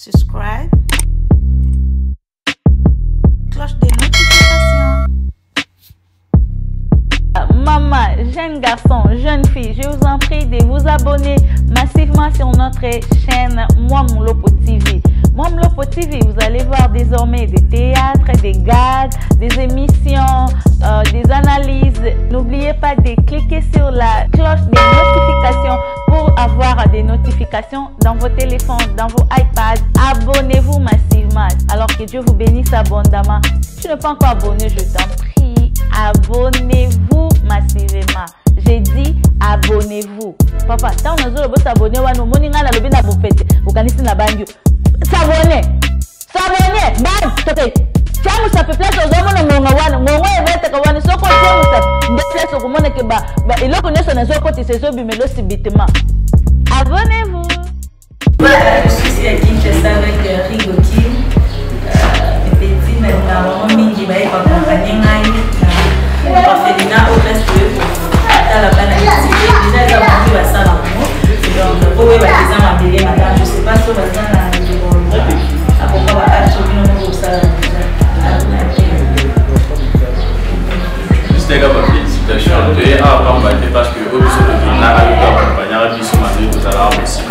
subscribe, cloche des notifications. Maman, jeune garçon, jeune fille, je vous en prie de vous abonner massivement sur notre chaîne Mwamlopo TV. Mwamlopo TV, vous allez voir désormais des théâtres, des gags, des émissions, des analyses. N'oubliez pas de cliquer sur la cloche des notifications pour avoir des notifications dans vos téléphones, dans vos iPads. Abonnez-vous massivement. Alors que Dieu vous bénisse abondamment. Si tu n'es pas encore abonné, je t'en prie, abonnez-vous massivement. J'ai dit abonnez-vous. Papa, tant on a besoin s'abonner, on moninga la lobby na bopete. Vous connaissez na bandu. S'abonner, s'abonner. Bam, toke. Tiens, ça fait place aux hommes no ngwana. Ngwana evete ka wana soko tiens ça. Nde place ko mona ke ba il connaît son azo côté c'est so bimelo sibitement. Abonnez-vous. Voilà, je suis ici à Kinshasa avec Rigo Kim. Petit maintenant, Mingi va être accompagné na Orphelinat au reste dans la banalité. Déjà, ils ont vendu à ça dans le mot. Donc, pour eux, ils ont appelé madame. Je ne sais pas si on va dans la à pourquoi on va absolument pour ça. C'était comme une félicitations. Tu es à accompagner parce que eux sont devenus là, ils ont accompagné, ils sont mandés aux alarmes aussi.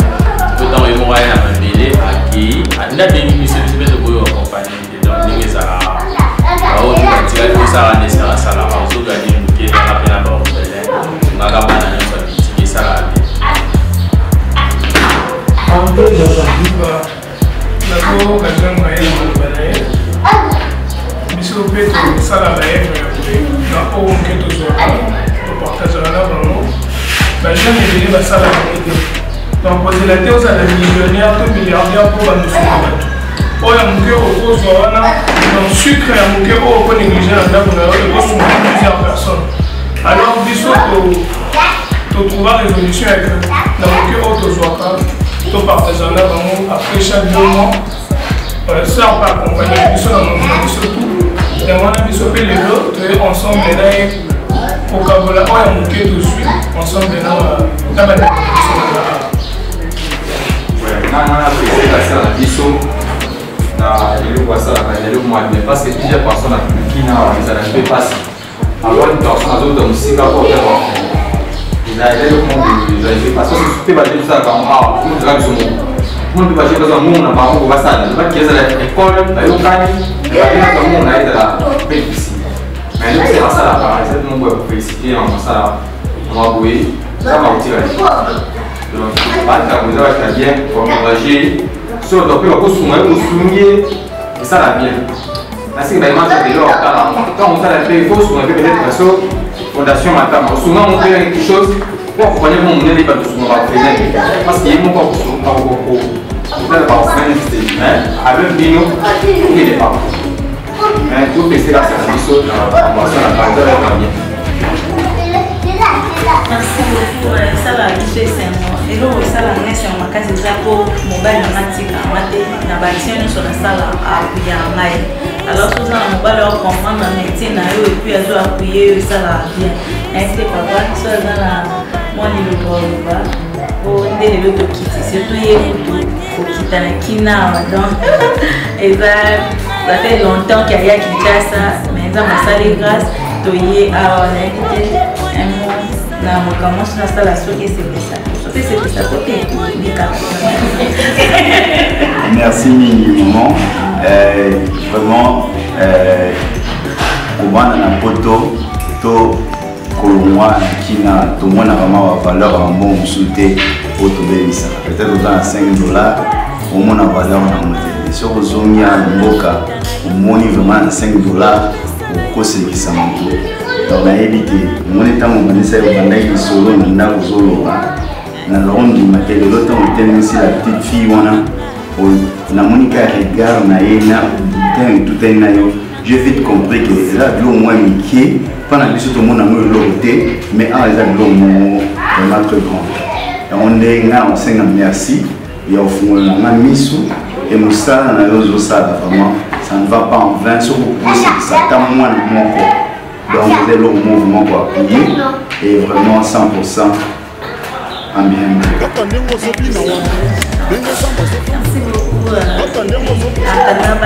Autant ils vont aller à ma mêlée, à qui, à la bénéfice, c'est de vous accompagner. Donc, les alarmes. Alors, tu vas tirer tout ça à l'essence, ça la va vous gagner une pied, la peine à bord. On va gagner un petit ça la vie. En deux, dans la vie, d'abord, la jeune moyenne de Banaï. Monsieur Péto, ça la baie, n'a pas aucun de soi. On partage là vraiment. La jeune est venue, ça la baie. Donc, poser la théorie à la millionnaire, tout milliardaire pour la nous. Oh, il y a mon cœur au cause donc sucre, il y a mon cœur au point négligé dans plusieurs personnes. Alors, bisous, tu trouves résolution avec mon cœur au Tozoaka, tu partages là vraiment après chaque 2 mois. Ça, on peut accompagner bisous dans mon cœur, surtout. Et moi, bisous, les deux, tu es ensemble, au Kabola, oh, il y a mon cœur tout de suite, ensemble, dans la parce que plusieurs personnes qui n'ont pas passé. Avant une personne dans le Singapore, il a aidé le monde de la parce que c'était pas tout ça comme ah, on dirait que on peut pas dire que ça monde n'a pas on va ça, il va qu'il y a l'école, la locale, il y a tout le monde a été là, ici. Mais nous c'est ça là, par exemple, on peut féliciter en ça, on va jouer, ça va vous tirer. Donc, vous avez bien pour encourager. Sur le plan de souligner et ça la bien. Parce que les quand on a fait il faut souligner peut-être la fondation matin. Souvent on fait quelque chose pour accompagner mon monde n'est pas tout ce qu'on va faire. Parce qu'il y a mon corps pour peut-être pas avec Bino il est pas. Mais tout c'est là c'est la chose on va faire la parole va bien. Merci beaucoup. Ça va arriver simplement. Et donc, ça va arriver sur ma case de pour mobile dramatique en maths. Na bâtiment sur la salle à appuyer en maille. Alors, sous un mobile, on comprend dans le métier, et puis elles ont appuyé, ça va bien. Ainsi, papa, qui soit dans la mon niveau pour aider l'autre quitter. Surtout, il y a pour quitter la kina. Donc, et ça fait longtemps qu'il y a Kinshasa, mais dans ma salle grâce, il y a un mot. Comment je suis la sauter c'est ça côté merci maman vraiment kobana na poto to kolongwa kina to mona vraiment valeur en bon musuté pour tobelisa peut-être dans $5 au mona valeur na moté sur ozomia mboka au moni vraiment $5 au kosekisa moto. Donc, on a évité. On est en train de faire des solo, on a des solo. On a l'autre temps, on a aussi la petite fille. On a Monica regard, on a tout un naïo. J'ai vite compris que là, l'eau moins miqué. Pendant que tout le monde a eu l'autorité, mais en réalité, l'eau vraiment très grand. On est là, on s'est merci. Et au fond, on a mis sous. Et nous, ça, on a eu ça, vraiment. Ça ne va pas en vain, sur ça t'a moins de mon corps. Donc vous êtes le mouvement pour appuyer et vraiment 100% en bien. Merci beaucoup. À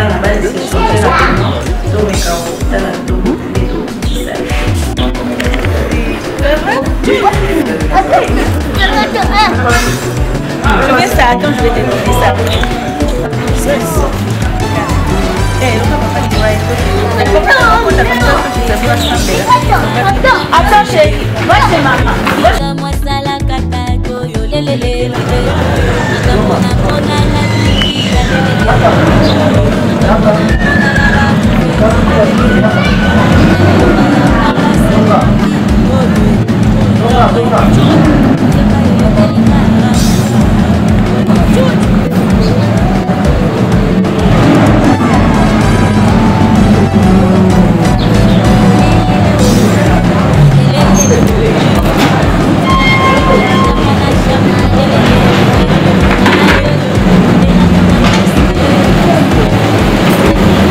la base, c'est changer rapidement. Donc, mes carreaux, t'as la double, les deux, je vais ça, quand je vais te donner ça. Attends, chérie, moi c'est maman.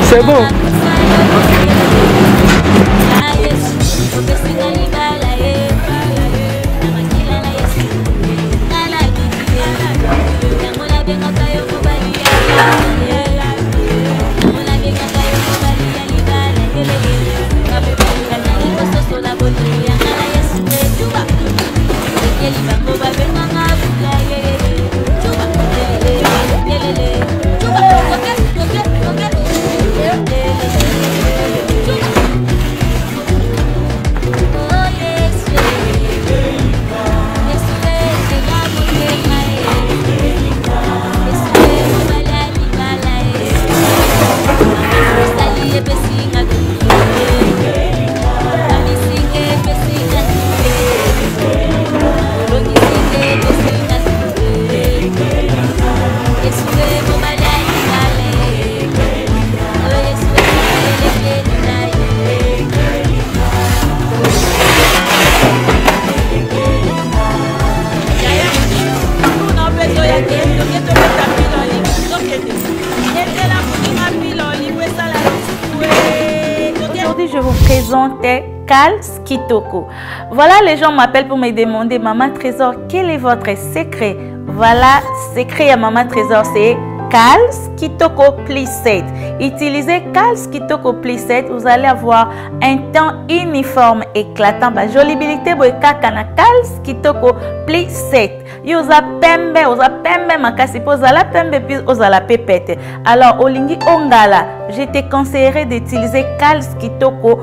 C'est bon. Aujourd'hui, je vous présentais Kals Kitoko. Voilà, les gens m'appellent pour me demander, Maman Trésor, quel est votre secret? Voilà, secret à Maman Trésor, c'est Kals Kitoko plus 7. Utilisez Kals Kitoko plus 7, vous allez avoir un temps uniforme éclatant. Jolibilité, boekakana Kals Kitoko plus 7. Yoza pembe makasi pozala pembe puis ozala pepete. Alors olingi ongala, je te conseillerais d'utiliser Kals Kitoko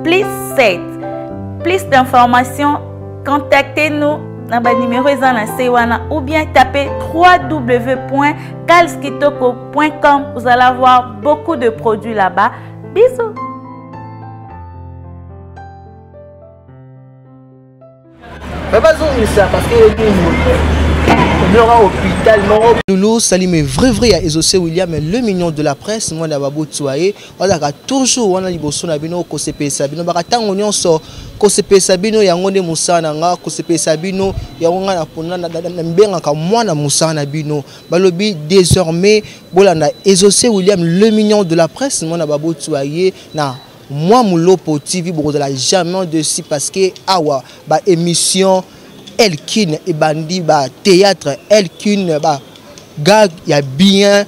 plus 7. Plus d'informations, contactez-nous dans le numéro ou bien tapez www.kalskitoko.com. Vous allez avoir beaucoup de produits là-bas. Bisous. Loulou, salut mes vrais à Ezosé William, le mignon de la presse, moi d'abord Touaé, on a toujours on a liboso na bino ko CP Sabino, bakatango nyonso ko CP Sabino ya ngone musana nga ko CP Sabino ya nga na pona na mbenga ka mwana musana bino. Balobi désormais bolanda Ezosé William, le mignon de la presse, moi d'abord Touaé na moi Moulopo TV bokozala jamais dessus parce que awa ba émission Elkin et bandi ba théâtre Elkin ba gag ya bien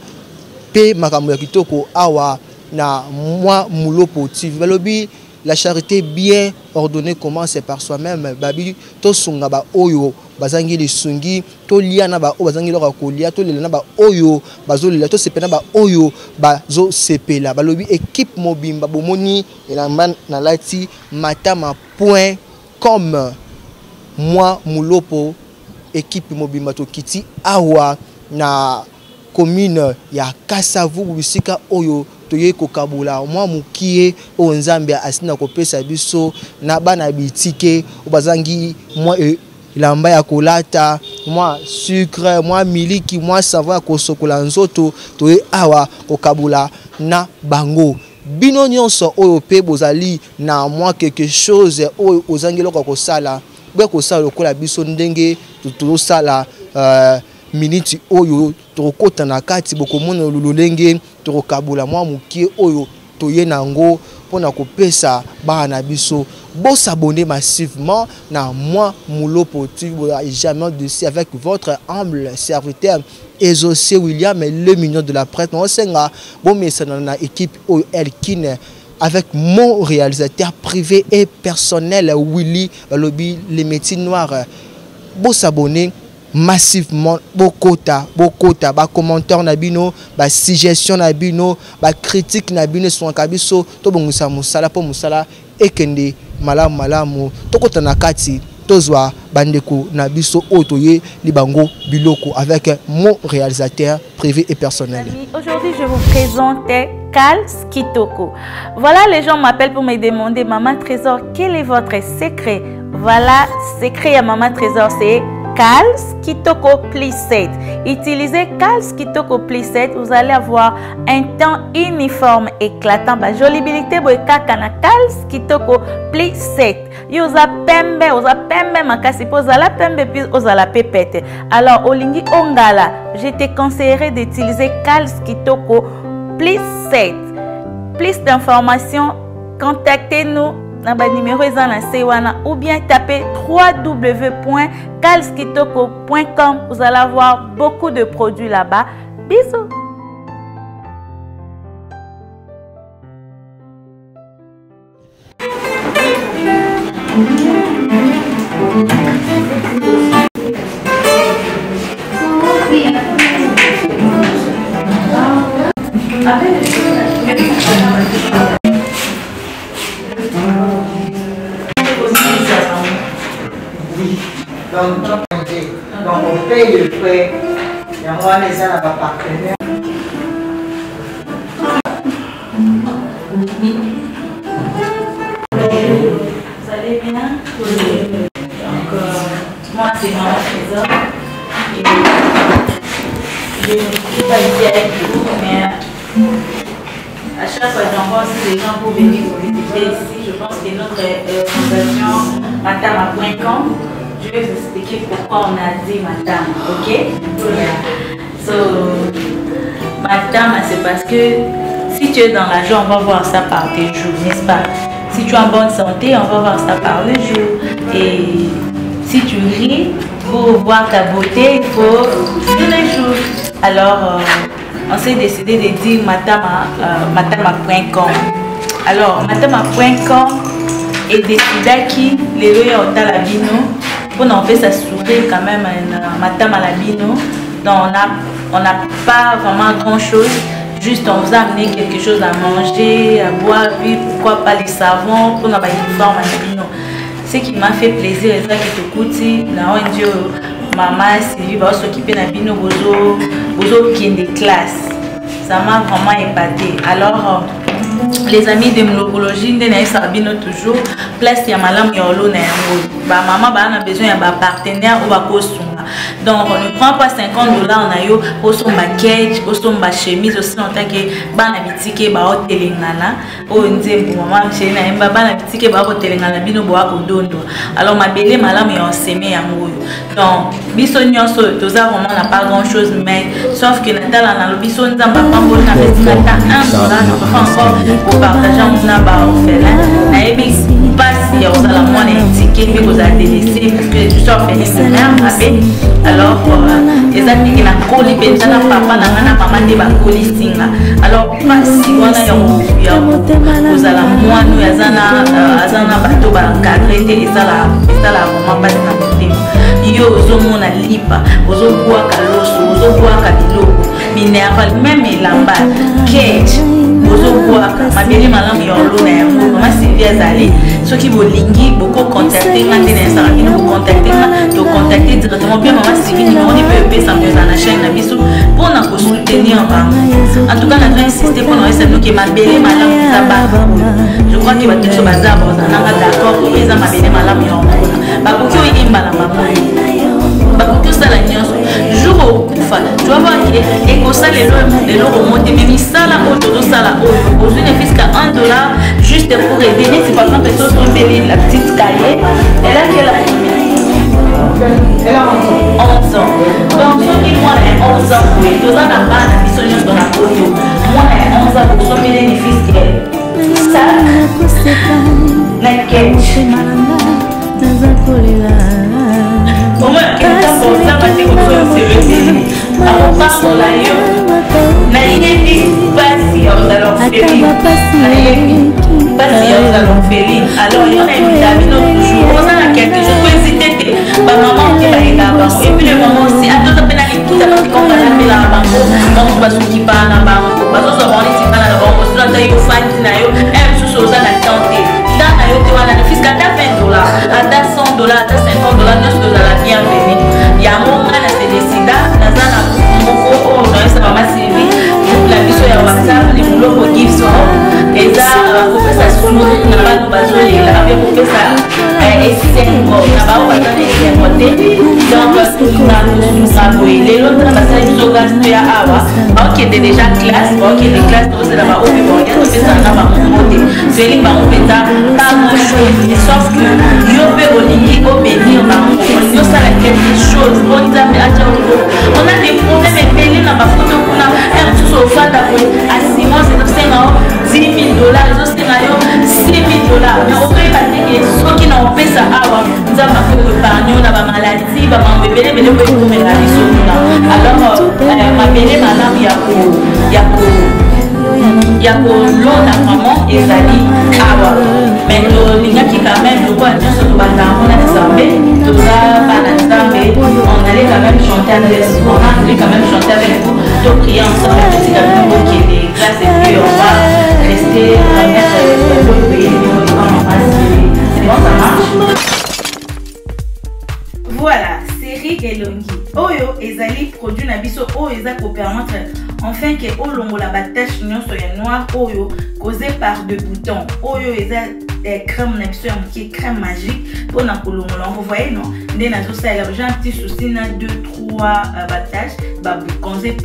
pe makambo ya kitoko awa na moi Moulopo TV balobi la charité bien ordonnée commence par soi-même babi to sunga ba oyo bazangi lisungi to liana ba o bazangi loka kolia to lelana ba oyo bazolela to sepena ba oyo bazo sepela balobi équipe mobimba bomoni elamba na lati matama.com moi Moulopo équipe mobimba to kiti awa na commune ya Kasavu bisika oyo toye kokabula moi mukie o nzambe asina kopesa biso na bana bitike obazangi moi lamba ya kolata moi sucre moi miliki moi savon ya kosokola nzoto toye awa kokabula na bango bino nyonso oyo pe bozali na moi quelque chose oyo ozangi loka kosala beko sala lokola biso ndenge tozosala minute oyo tokota na kati bokomona lolenge tokabula mwa mukie oyo toye nango pour na kopesa bana biso. Bon s'abonner massivement na moi Moulopo TV jamais dessus avec votre humble serviteur Ezoce William le million de la presse. On senga bon mais ça dans équipe Elkin avec mon réalisateur privé et personnel Willy Lobby les métiers noirs. Bon s'abonner massivement bokota ba commentaire na bino ba suggestion na bino ba critique na bino sur kabiso to bongisa musala po musala ekende malamu tokota na kati tozwa bandeko na biso otoye libango biloko avec mon réalisateur privé et personnel. Aujourd'hui, je vous présente Kals Kitoko. Voilà, les gens m'appellent pour me demander Maman Trésor, quel est votre secret? Voilà, secret à Maman Trésor, c'est Kals Kitoko plus 7. Utilisez Kals Kitoko plus 7, vous allez avoir un temps uniforme éclatant. Ba jolibilité boekaka na Kals Kitoko plus 7. Yoza pembe makasi pozala pembe puis ozala pepete. Alors olingi ongala, je te conseillerais d'utiliser Kals Kitoko plus 7. Plus d'informations, contactez-nous dans le numéro ou bien tapez www.kalskitoko.com. Vous allez avoir beaucoup de produits là-bas. Bisous. Donc on paye le prêt, et moi les gens n'ont pas partenaire. Vous allez bien? Donc moi c'est Maman Trésor et je ne suis pas ici avec vous, mais à chaque fois j'envoie aussi des gens pour venir vous visiter ici. Je pense que notre fondation matama.com, je vais vous expliquer pourquoi on a dit Matama, ok? Yeah. So, Matama, c'est parce que si tu es dans la joie, on va voir ça par tes jours, n'est-ce pas? Si tu es en bonne santé, on va voir ça par le jour. Et si tu ris, pour voir ta beauté, il faut tous les jours. Alors, on s'est décidé de dire matama.com. Alors, matama.com est décidé qui les loyers ont la bino. On fait ça sourire quand même Matama Labino. Donc on n'a pas vraiment grand chose. Juste on vous a amené quelque chose à manger, à boire, puis pourquoi pas les savons pour notre uniforme à Labino. Ce qui m'a fait plaisir, c'est que tu écoutes, maman Sylvie va s'occuper de Labino, bozo qui est de classe. Ça m'a vraiment épaté. Alors les amis de l'opologie, nous avons toujours place ya malam yolo na yango. Ba maman ba na besoin ya ba partenaire ou ba kosunga. Donc on ne prend pas $50 on a yo pour son package, pour son chemise aussi en tant que ba na bitike ba hotelingana. O nzembo maman chérie na mba ba na bitike ba hotelingana bino bo akodondo. Alors ma belle malam ya enseimer yango. Donc biso nyonso toza vraiment n'a pas grand chose mais sauf que natala na lo biso nzamba pambo na betina ta $1 encore pour partager mon naba orphelin. Na ebi passe ya ozala mwana indiqué mais vous avez délaissé parce que tu sors fini sa mère alors les amis qui na koli penza na papa na maman de ba koli singa alors passe wana ya ozala mwana ya azana bato ba cadrer te ezala vraiment passe na motema yo ozomona lipa ozokuwa kaloso ozokuwa biloko minéral même elamba cage ozokuwaka mabele malamu ya olona yango mama Sylvie azali soki bolingi boko contacter nga te na Instagram bino bo contacter nga to contacter directement bien mama Sylvie numéro ni peut ça mieux na chaîne na biso pour na ko soutenir bango en tout cas na doit insister pour na savoir que mabele malamu za ba je crois que bato so bazaba ozananga d'accord ko eza mabele malamu ya olona bakoki oyimba na mamoyo bakoki osala nyonso jour okufa tu vas voir que ekosala lelo remonte mais misala oyo tozosala oyo ozwi ne fisca $1 juste pour aider neti par exemple totombeli la petite cahier elle a quel âge? Elle a 11 ans. Donc soki mwana ya 11 ans boye toza na bana biso nyonso na koyo mwana ya 11 ans tosombeli ne fisca sac Alors, il y en a une toujours. On a quelque chose pour hésiter. Ma maman qui va aider avant. Et puis le maman aussi, à tout à peine aller tout à fait comme on a fait la banque. Donc, parce qu'il parle à la banque. Parce que ça va aller à la banque. Parce que là, il faut faire une naïo. Elle sous chose à la tenter. Dans la naïo, tu vas la fiscale à $20, à $100, à $50, $9 la bienvenue. Il y a un moment où c'est décidé. Dans un moko, on a ça va m'assurer. La biso ya WhatsApp, les moulots pour give so. Et ça, pour faire ça sous, on n'a pas de besoin de la bien pour faire ça. Et c'est bon, on n'a pas besoin de les monter. Donc, on a nous avoué. Les autres, on a passé les autres gastes à avoir. Ok, était déjà classe, ok, les classes, c'est là-bas, on peut regarder, on fait ça, on a pas monter. C'est les parents, on fait ça, pas grand chose. Sauf que, yo peut relier, au bénir, on ça quelque chose. On a des problèmes, et payer dans ma photo, on a un tout au fond d'après. À 6 mois, c'est $10 000, les autres, c'est $6 000. Mais au fait, ceux qui n'ont pas ça, nous avons fait épargner, on a ma maladie, ma bébé, mais le bébé, on a les autres. Alors, ma bébé, madame, il y a pour l'eau, la maman, et Zali, mais il y a qui quand même, le quoi, tout ce que on a descendu, tout ça, on allait quand même chanter avec vous, on a quand même chanter avec vous, tout prier ensemble, petit cadeau qui est des classes, et puis on va rester, remettre le pays, c'est bon, ça marche? Voilà, série Elongi. Oyo ezali produit na biso oyo eza ko permettre enfin que olongola batache nyonso ya noir oyo causé par de boutons. Oyo eza crème na biso qui est crème magique pour na kolongola. Vous voyez non? Ndé na zo ça j'ai un petit souci na 2-3 bataches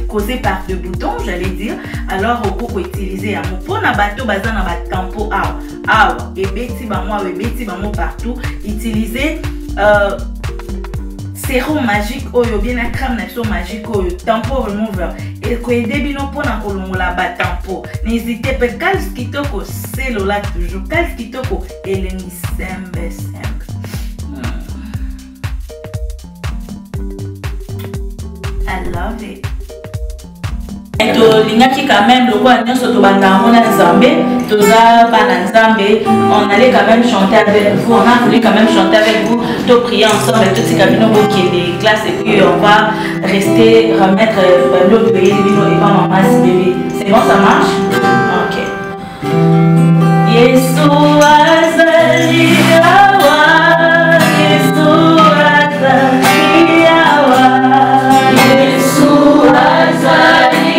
causé par de boutons, j'allais dire. Alors on peut utiliser pour na bateau bazan na ba tampo et beti ba moi et beti ba mo partout utiliser sérum magique oyo bien la crème nature magique oyo tampo remover et ko aider bino pona kolongola ba tampo. N'hésitez pas calce kitoko c'est là toujours calce kitoko elengi sembe. I love it. Lingaki quand même le quoi nous surtout bandamona Zambé toza bana Zambé on allait quand même chanter avec vous, on a voulu quand même chanter avec vous, to prier ensemble avec tous ces cabinets qui est des classes et puis on va rester remettre l'autre pays et pas maman bébé. C'est bon, ça marche? Ok. Yesu azali awa, Yesu azali awa, Yesu azali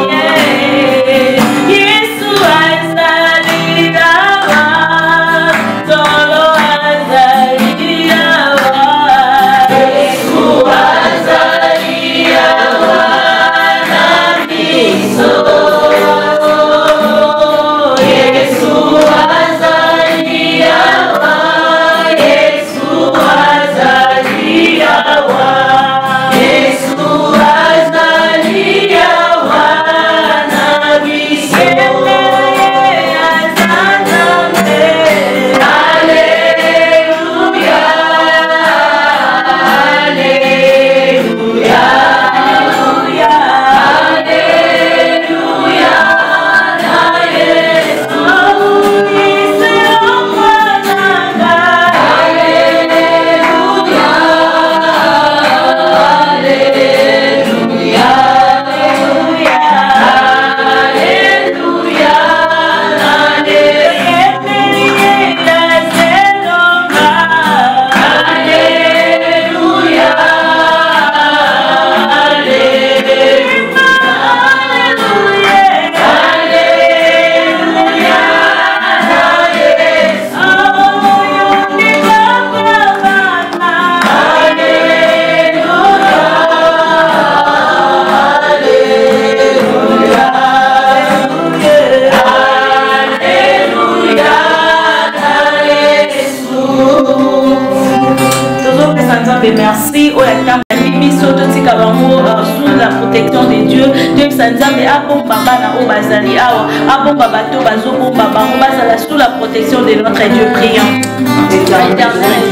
Yeah. aussi au yatam biso totika bango sous la protection de Dieu Dieu sanzambe abomba bana o bazali awa abomba bato bazobomba bango bazala sous la protection de notre Dieu priant éternel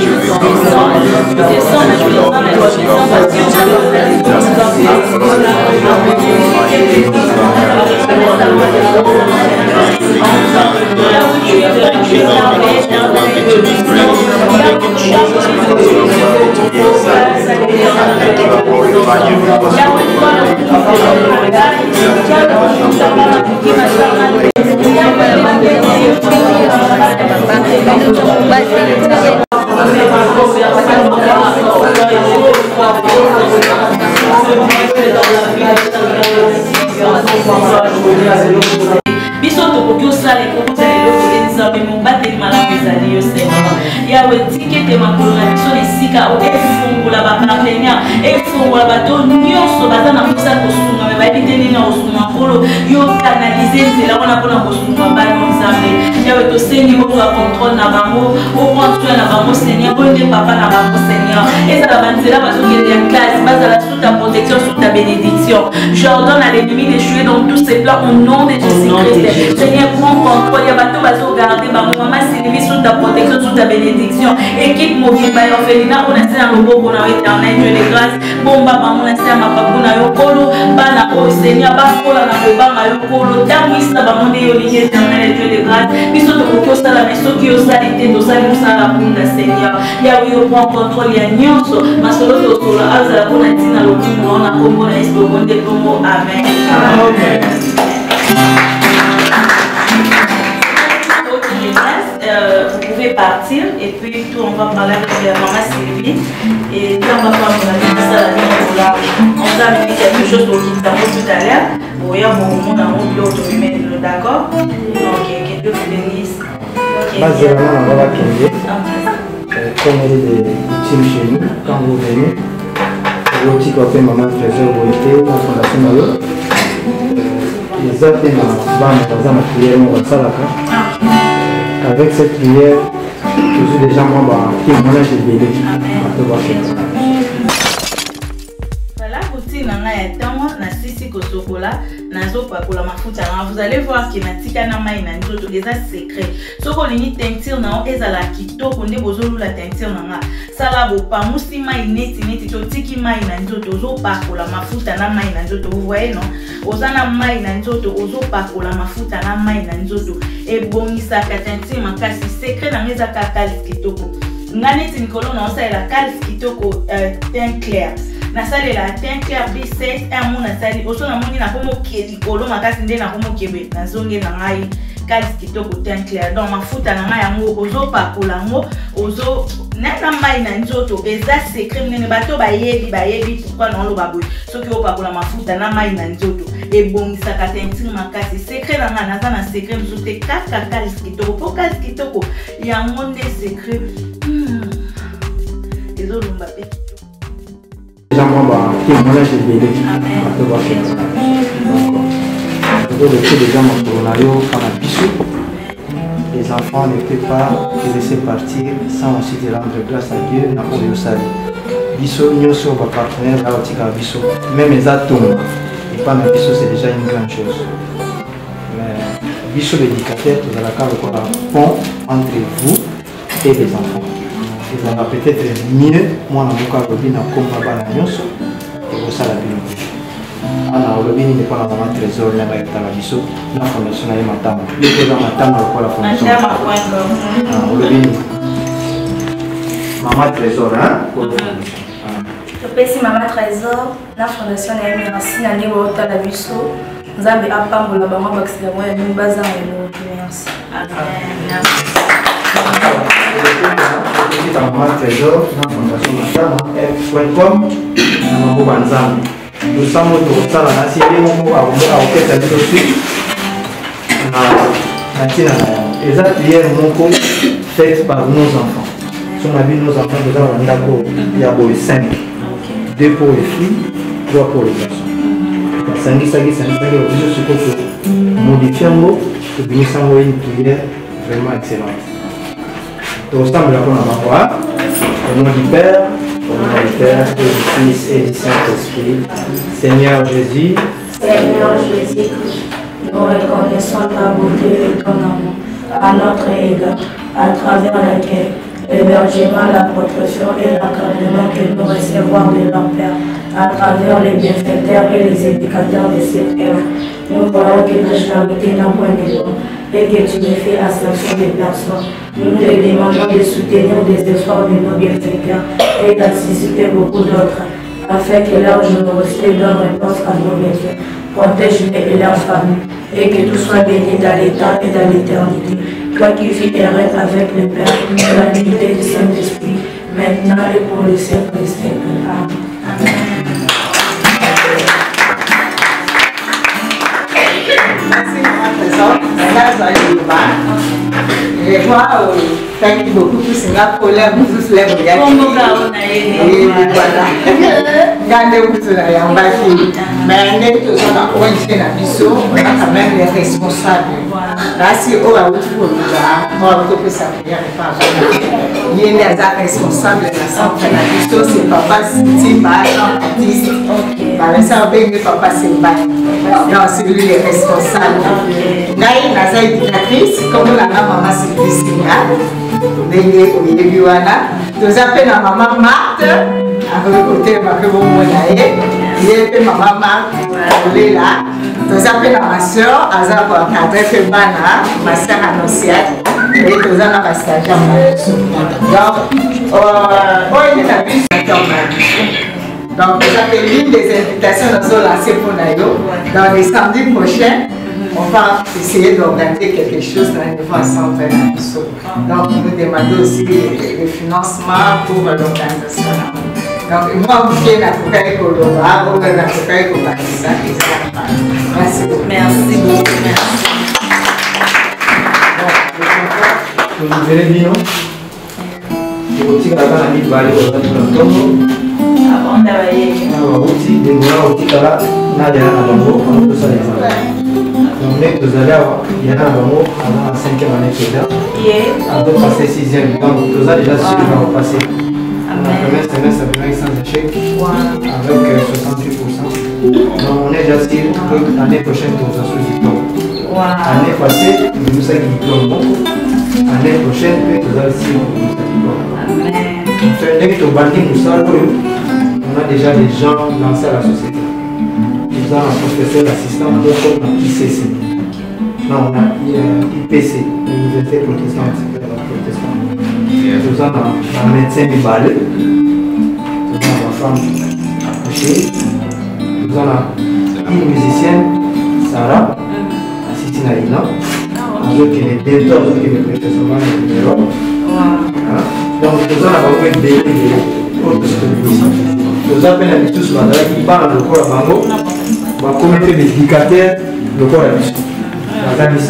biso tokoki osala ekokota eloko ezambe mobateli malamu ezali yo Seigneur yawe tikete makolo na biso esika efungola bapartenere efungola bato nyonso baza na mposa kosunga me bayebi te nini na kosunga nkolo yo kanalize nzela wana mpona kosunga bano nzambe yawe tosengi ozwa contrôle na bango oprendre soin na bango Seigneur oyo nde papa na bango Seigneur ezala banzela bazokende ya classe bazala sous ta protection sous ta bénédiction j'ordonne à l'ennemi d'échouer dans tous ses plans au nom de Jésus-Christ Seigneur prends contrôle ya bato bazogarde bango mama Sylvie sous ta protection sous ta bénédiction équipe mobile ba orphelinat on a c'est un loboko na éternel Dieu de grâce bomba bango na c'est mapapu na yo kolo bana o Seigneur bakola na kobanga yo kolo tamwisa bango nde yo ligne éternel Dieu de grâce biso tokoki osala mais soki osali te tosali mosala mpunda Seigneur yawe yo prend contrôle ya nyonso masolo tokola azala mpona ntina lokumu na kombo na yesu tokonde kombo amen vous pouvez partir et puis tout on va parler avec la maman Sylvie et là on va parler de ça on va amener quelque chose au tout à l'heure pour y avoir un monde en haut l'autre humain d'accord ok que Dieu vous bénisse Basiquement on va changer comme il est utile chez nous quand vous venez vous aussi quand fait maman trésor vous êtes dans fondation Malo les autres dans ma prière on va ça là avec cette prière, je suis déjà moi témoignage de bébé. Voilà, routine na tango na sisi kosokola nazo pakola mafuta. Vous allez voir que na tika na mai na nzoto eza secret. Soko lini teinture na ezala kitoko nde bozolu la teinture na sala bo pamusi mai neti to tiki mai na nzoto zo pakola mafuta na mai na nzoto. Vous voyez non? Ozana mai na nzoto ozo pakola mafuta na mai na nzoto. Ebongisa katenti makasi secret na ngeza kakali kitoko. Ngane tinikolo na osa la kali kitoko teint clair. Na sale la teint clair B7 un mon na sale oso na moni na komo kelikolo makasi nde na komo kebe na zonge na ngai kali kitoko teint clair. Donc mafuta na ngai yango ozo pakola ngo ozo na mai na nzoto eza secret nene bato bayebi pourquoi na lo baboy soki o pakola mafuta na mai na nzoto ebongisa katenti makasi secret na nga naza na secret mzote kaka kali kitoko po kali kitoko yango nde secret ezolumba pe témoignage de bébé. Les enfants ne peuvent pas te laisser partir sans aussi te rendre grâce à Dieu. Biso, nous sommes partenaires là aussi avec Biso. Même les atomes, et pas mais Biso c'est déjà une grande chose. Mais Biso l'éducateur, vous allez avoir un pont entre vous et les enfants. Ils ont peut-être mieux, moi, dans mon cas, je suis comme papa et ça la vie. Ana olobini ne pas dans trésor na ba tala biso na fondation na matama. Le ko matama ko la fondation. Olobini. Maman trésor hein? Je pesi maman trésor na fondation na merci na ndeko tala biso. Nzambe apambola bango bakisila mo ya mbaza na merci. Amen. Maman trésor na fondation matama f.com na mabo banzambe. Nous sommes au total à la série où on a fait cette suite. Les ateliers faits par nos enfants. Si on a vu nos enfants, nous avons un d'accord. Il y a 5. 2 pour les filles, 3 pour les garçons. 5 modifier un mot, une prière vraiment excellente. Nous sommes là pour la voir. Au nom du Père, Au nom du Père, et du Fils et du Saint-Esprit. Seigneur Jésus, nous reconnaissons ta beauté et ton amour à notre égard, à travers laquelle l'hébergement, la protection et l'encadrement que nous recevons de leur Père, à travers les bienfaiteurs et les éducateurs de cette œuvre. Nous voyons que ta charité n'a point de nom et que tu ne fais ascension de personne. Nous te demandons de soutenir des efforts de nos bienfaiteurs et d'anticiper beaucoup d'autres, afin que leur générosité donne réponse à nos besoins. Protège-les et leurs familles, et que tout soit béni dans l'état et dans l'éternité. Toi qui vis et règnes avec le Père, dans l'unité du Saint-Esprit, maintenant et pour les siècles des siècles. Amen. Et moi, thank you beaucoup pour Singapour, tous les regards. Et voilà. Regardez-vous tout là, en bas. Mais on est tous en ONG Nabiso, on a quand même les responsables. Là, si on a autre chose, on va tout ça. Il y a des responsables de la santé Nabiso, c'est papa Simba, artiste. Mais ça, on peut papa Simba. Non, c'est lui le responsable. Naï, Naza éducatrice, comme la maman Sylvia, nous appelons la maman Marthe, à côté de ma maman Marthe, elle est là. Nous appelons ma soeur, Aza pour encadrer Febana, ma soeur Annonciate, et nous avons ma stagiaire. Donc, on est à donc, vous avez l'une des invitations que nous avons lancées pour Nayo. Dans les samedis prochains, on va essayer d'organiser quelque chose dans le niveau ensemble. Donc, nous demandons aussi le financement pour l'organisation. Donc, moi, je suis là pour faire Colomba, ou là pour faire Copaïsa. Merci beaucoup. Merci beaucoup. Merci. Vous verrez bien. Vous avez dit que vous avez dit Avant d'aller. Aussi, des mois au Tikala, n'a rien à l'amour, on peut ça les enfants. Donc, vous allez avoir, il y en a un amour avant la 5e année qui est là. Avant de passer 6e. Donc, vous allez déjà sûr qu'on va passer. La première semestre, ça devient sans échec. Avec 68%. Donc, on est déjà sûr que l'année prochaine, nous allons sous diplôme. L'année passée, nous avons diplôme. L'année prochaine, nous allons sûr que nous avons diplôme. Dès que tu as banni tout ça, on a déjà des gens lancés à la société. Nous avons un professeur assistant comme ICC. Non, on a IPC, l'Université protestante. Nous avons un médecin du ballet. Nous avons une femme couchée. Nous avons une musicienne, Sarah, assistante à Ina. Nous avons des détenteurs, nous avons des professeurs. Donc, nous avons un bébé nous appelons tous sur la qui parle le corps à Bango, on va commettre des éducateurs le corps à Bissou.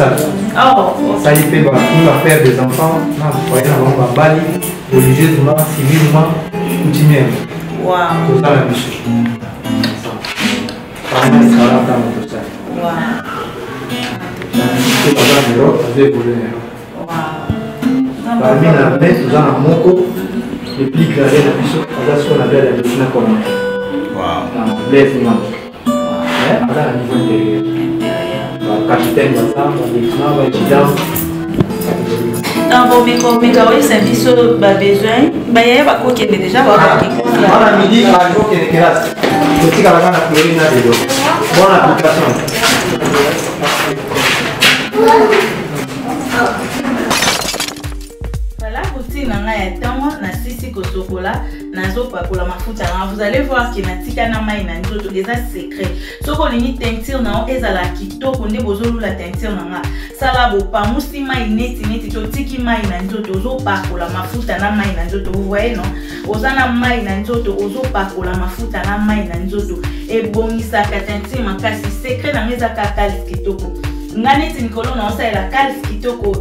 Ça y fait, on va faire des enfants, on va balayer religieusement, civilement, coutumièrement. Tout ça la Bissou. Par exemple, ça va dans notre salle. C'est pas dans l'Europe, ça veut évoluer l'Europe. Parmi la main, nous avons un moko. Les plis gradés de la puissance, c'est ce qu'on appelle la médecine commune. L'air finalement. À la niveau intérieur. Le capitaine va ça, le lieutenant va étudiant. Dans vos micro-mécanismes, c'est un peu besoin. Il y a beaucoup qui est déjà. On a midi, à l'époque, il y a des classes. Le petit camarade a pleuré dans les dos. Bonne application. Vous allez voir qu'il y a un secret. Ce qu'on a teinture, la kitoko, la teinture, ça la pas musima ineti tiki mai na nzoto pa la mafuta na mai na nzoto. Vous voyez non? Ozana mai na nzoto pa la mafuta na mai na nzoto. Et bonisa teinture makasi secret na meza kalis kitoko. Nganeti nikolo na osa la kalis kitoko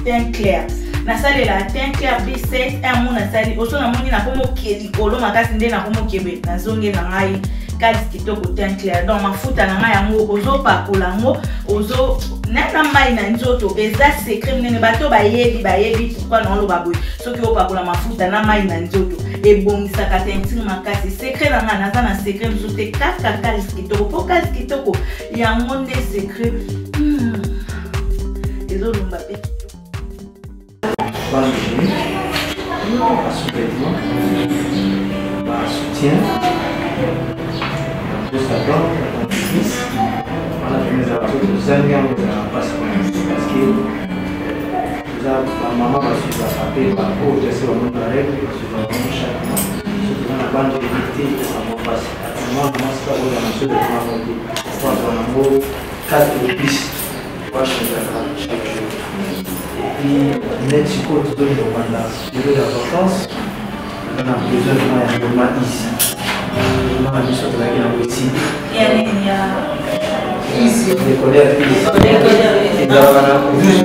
teint clair. Na sali la teint clair B7 un mon na sali oso na moni na komo keli kolo makasi nde na komo kebe na zonge na ngai kasi kitoko teint clair donc mafuta na ngai yango ozopakola yango ozo nana mai na nzoto eza secret nene bato bayebi pourquoi na oloba boye soki opakola mafuta na mai na nzoto ebongisaka teinture makasi secret na ngai naza na secret mosusu te kaka kasi kitoko po kasi kitoko yango nde secret ezolumba pe sous-vêtements, soutien, de sa dent, la dentifrice. On a fait mes aventures de Zanian de la passe parce que ma maman va suivre la papier par rapport au test au monde de la règle, sur le monde chaque mois. Surtout dans la bande de l'éviter que ça m'en passe. Actuellement, moi, c'est pas où la monsieur de ma volonté. Pour avoir un mot, 4 épices. Moi, je fais chaque jour. Et net sur côté de la vacances, on a besoin de maïs. On a mis sur la gueule aussi. Ici, les collègues, 12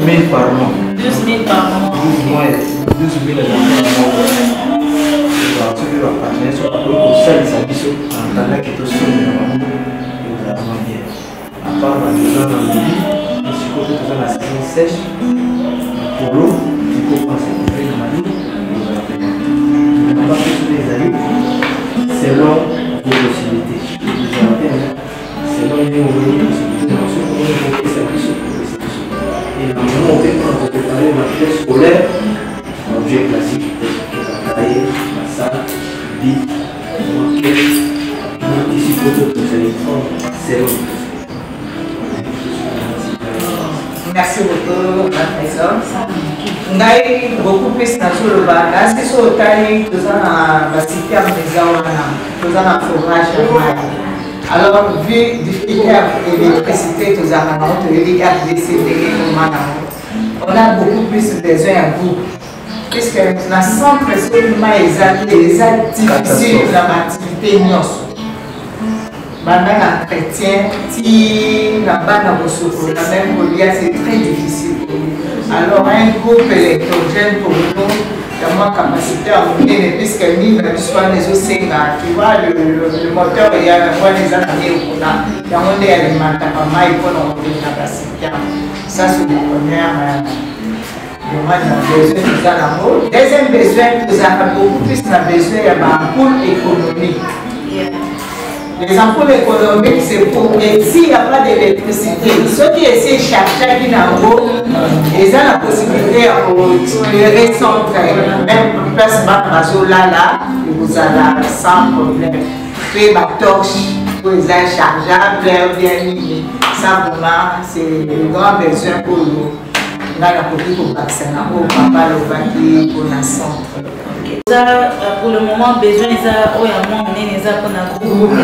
000 par mois. 12 000 par mois. 12 000 par mois. Tu veux la partenaire sur le coup, ça, les habits en tant que tout seul, nous avons bien. À part la maison dans le lit, et sur côté de la saison sèche. Pour l'eau, il faut penser qu'on fait dans la vie, on va faire tous les amis selon vos possibilités. Selon les possibilités, et normalement, on fait quand on prépare le matériel scolaire, objet classique, cahier, la salle, bille, moquette, ici pour tout ça, selon. Merci beaucoup, professeur. Ngai beaucoup plus na sur le bas. Là, c'est sur le taille, tout ça na basité à maison, tout ça na forage. Alors, vu difficulté à l'électricité, tout ça na on te dit à décider on a beaucoup plus besoin à vous. Puisque la centre seulement les difficiles dans l'activité nyos. Bana chrétien, ti na bana bosoko, la même Goliath, c'est très difficile. Alors un groupe électrogène pour nous, vraiment capacité à monter, puisque nous avons besoin des OCNA, tu vois, le moteur, il y a des années au Kona, il y a un alimentaire, il faut monter la capacité. Ça, c'est le premier. Deuxième besoin, nous avons beaucoup plus besoin d'ampoule économique. Les ampoules économiques, c'est pour que s'il n'y a pas d'électricité, ceux qui essaient de chercher en haut, ils ont la possibilité de recentrer. Même place là, vous allez sans problème. Puis ma torche, pour les chargeables, bien mis. Simplement, c'est le grand besoin pour nous. On a la copie pour vacciner, pour papa, le vaccin, pour la centre. Pour le moment, besoin de ça, il y a moins de pour notre groupe.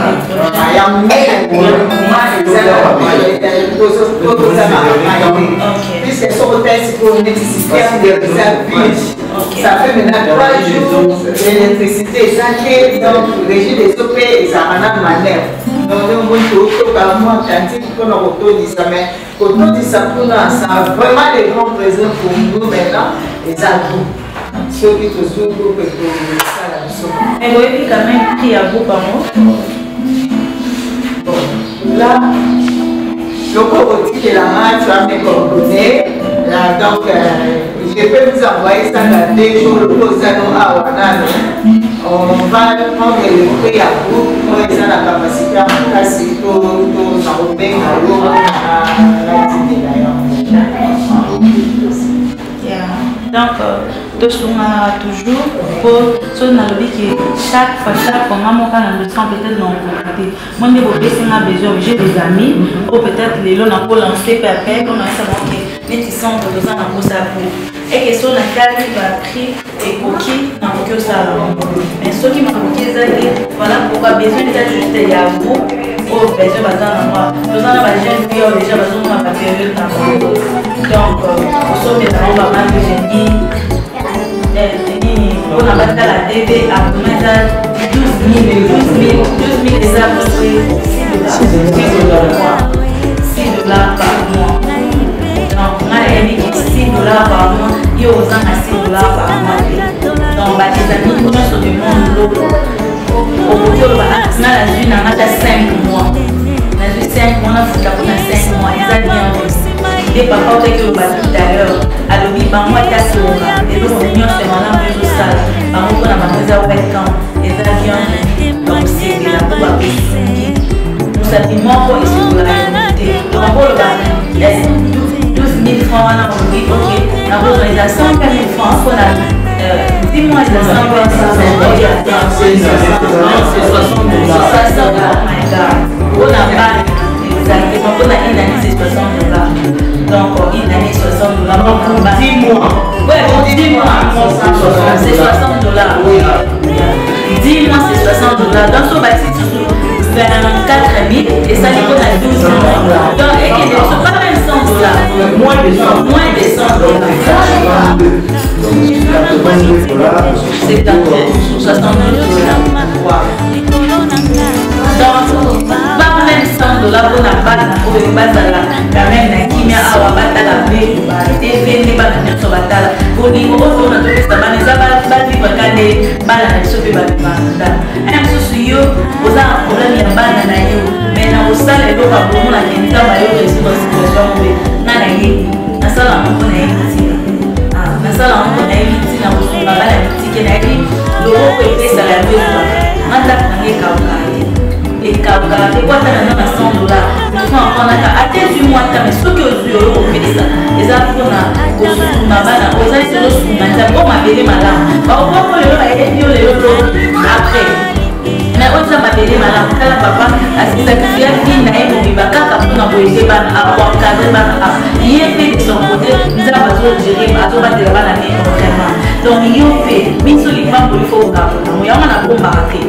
Puisque sur le test pour l'électricité, ça fait maintenant 3 jours l'électricité, ça crée donc le régime des OP et ça en a manière. Donc, on a vraiment quantité pour nous autour ça, mais autour de ça, pour nous, ça a vraiment des grands présents pour nous maintenant, et ça tout. Ceux qui te sont groupe et pour ça la leçon. Et vous avez quand même pris à vous par mois. Là, le corps de la main, tu vas me coordonner. Donc, je peux vous envoyer ça dans 2 jours, le posano à Wanano. On va prendre le prix à vous pour les la capacité à casser tout dans le bain à l'eau à la dîner d'ailleurs. Donc, nous sommes toujours pour ce que chaque fois, on a peut-être non contacté. Moi, j'ai des amis, ou peut-être les lots pour lancer PAP, comme ça, mais ils sont besoin d'un gros sapot. Et que ce soit un prix et coquille, dans le ça. Mais ce qui m'a dit, voilà pourquoi besoin d'ajouter à vous, au besoin de moi. Nous avons déjà besoin de ma période. Donc, nous sommes on va mal que j'ai dit. On a battu la TV à 12 000 déjà à peu près 6 dollars par mois. Donc, on a dit que 6 dollars par mois, il y a aux gens à 6 dollars par mois. Donc, les amis, on a sur le monde, au bout de na la vie na ngata 5 mois. Na vie 5 mois na futa pour 5 mois. Ils a bien reçu. Et papa qui au bas tout à l'heure, alors il va moi ta soura. Et donc on y c'est malin mais tout ça. Par contre on a mademoiselle welcome. Et ça vient donc c'est de la boba. Nous s'habillement pour ici pour la réalité. Donc on va 12 000 francs on a dit ok. La autorisation 5 000 francs on a 10 mois de 100 c'est 60 $. My God. On a pas exactement on a une année c'est 60 $. Donc une année 60 $. Donc 10 mois. Ouais, pour 10 mois c'est 60 $. 10 mois c'est 60 $. Dans ce bâti 24 000 et ça nous a 12 mois. Donc et qui ne sont pas même 100 $. Moins de 100 $. C'est 60 $. Donc pas même 100 $. Pour la base pour le bazala quand même na kimia awa batala be TV ne ba na so batala pour ni ko to na to pesa bana za ba di ba kale bana na so be ba banda en so suyo oza problème ya bana na yo mais na osale do ba ko na kinta ba yo ke situation be na na yi na sala mo na yi na sala mo na yi na ko ba bana tike na yi lo ko pesa la be ba mata na nge ka et quand on a 100 $, on a atteint du mois mais ce que je fais ça les apôtres na bana oza selo suma nzambo mabele malamu ba ko lelo ba ebi lelo après mais oza mabele malamu kala papa asisacrifier vie na ebo bibaka kapona boyé bana avoir cadre bana yépe de son côté nzamba zo gérer azo batela bana ne vraiment donc yope miso lipa pour il faut kapona moyama na bomba raté.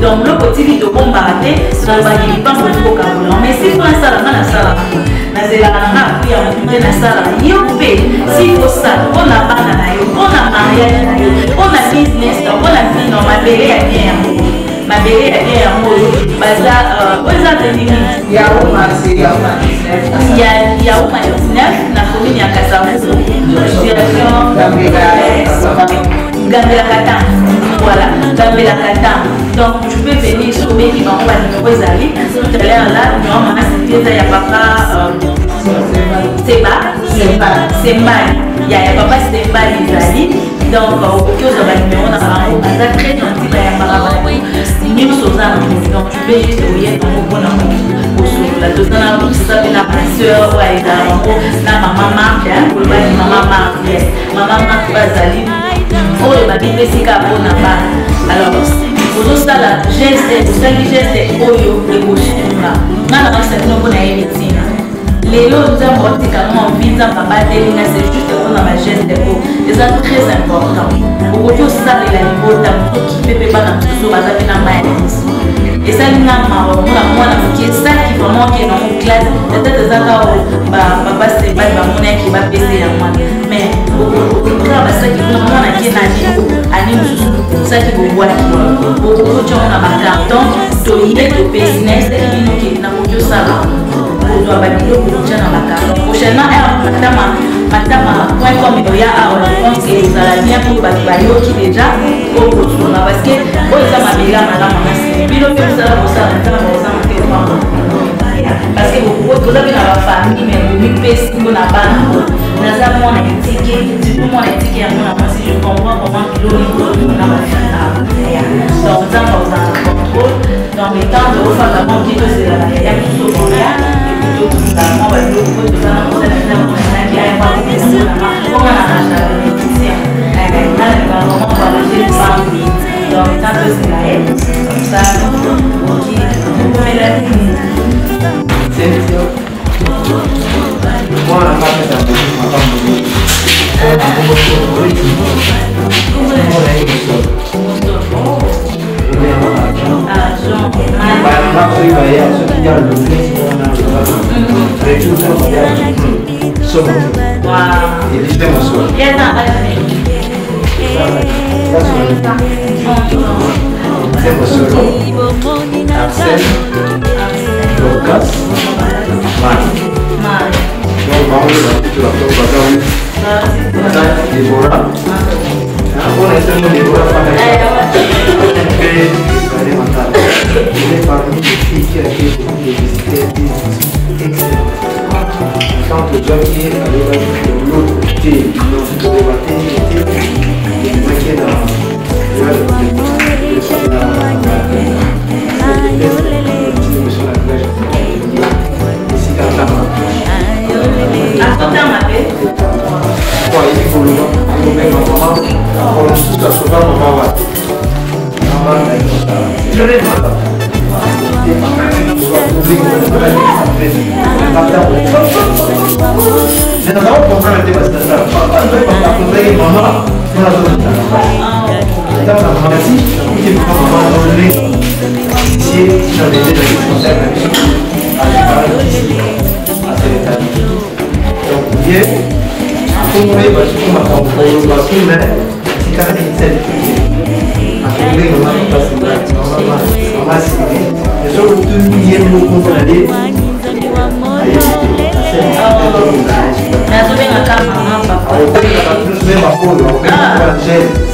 Donc le petit vite au bon baraté, ça va y pas pour le vocabulaire. Mais si on a ça, on a ça. Mais la nana puis on a une ça. Yopé, si faut ça, on a pas na yo, on a mariage na yo, on a business, on a vie non ma belle est bien. Ma belle est bien amour. Baza, on a des limites. Il y a au marché, il y a au marché. Il y a au marché 19 na commune ya Kasavubu. Direction Gambela Kata. Voilà, Gambela Kata. Donc tu peux venir sur mes qui vont voir le numéro Zali. Tout à l'heure là, nous avons assisté il y a papa Semba. Il y a papa Semba Zali. Donc au cœur de la numéro on a très gentil il y a papa. Donc tu peux juste oublier ton mot la deuxième ça fait la soeur ouais la maman marque maman marque Zali. Oh le babi pesika bona ba. Alors pour ça la geste oyo de boshunga. Na na ça no bona emetina. Lelo nous avons pratiquement envie de papa Delina c'est juste pour la geste de eau. C'est très important. Pour que ça la niveau ta qui peut pas na so ba na mai. Et ça nous a marre moi qui est ça qui vraiment qui est dans une classe peut-être ça papa c'est pas mon qui va baisser à moi mais quand ça qui nous on a qui na niveau ani ça qui vous voit beaucoup de gens on a carton to il est de business qui na mojo ça on doit badiler pour gens na carton prochainement matama point comme il y a on pense que ça va bien pour bayo qui déjà au bout parce que ça m'a bien là bilo que ça va ça parce que vous avez la famille mais vous pèse pour la banane nous avons un ticket du coup mon ticket si je comprends comment kilo on a donc ça va contrôle dans les temps de faire la banque qui c'est la il y a tout ce qu'on a et puis tout ça on va le coup de ça on a qui a pas de question on a la on va le faire donc ça c'est la aide comme ça ok vous pouvez la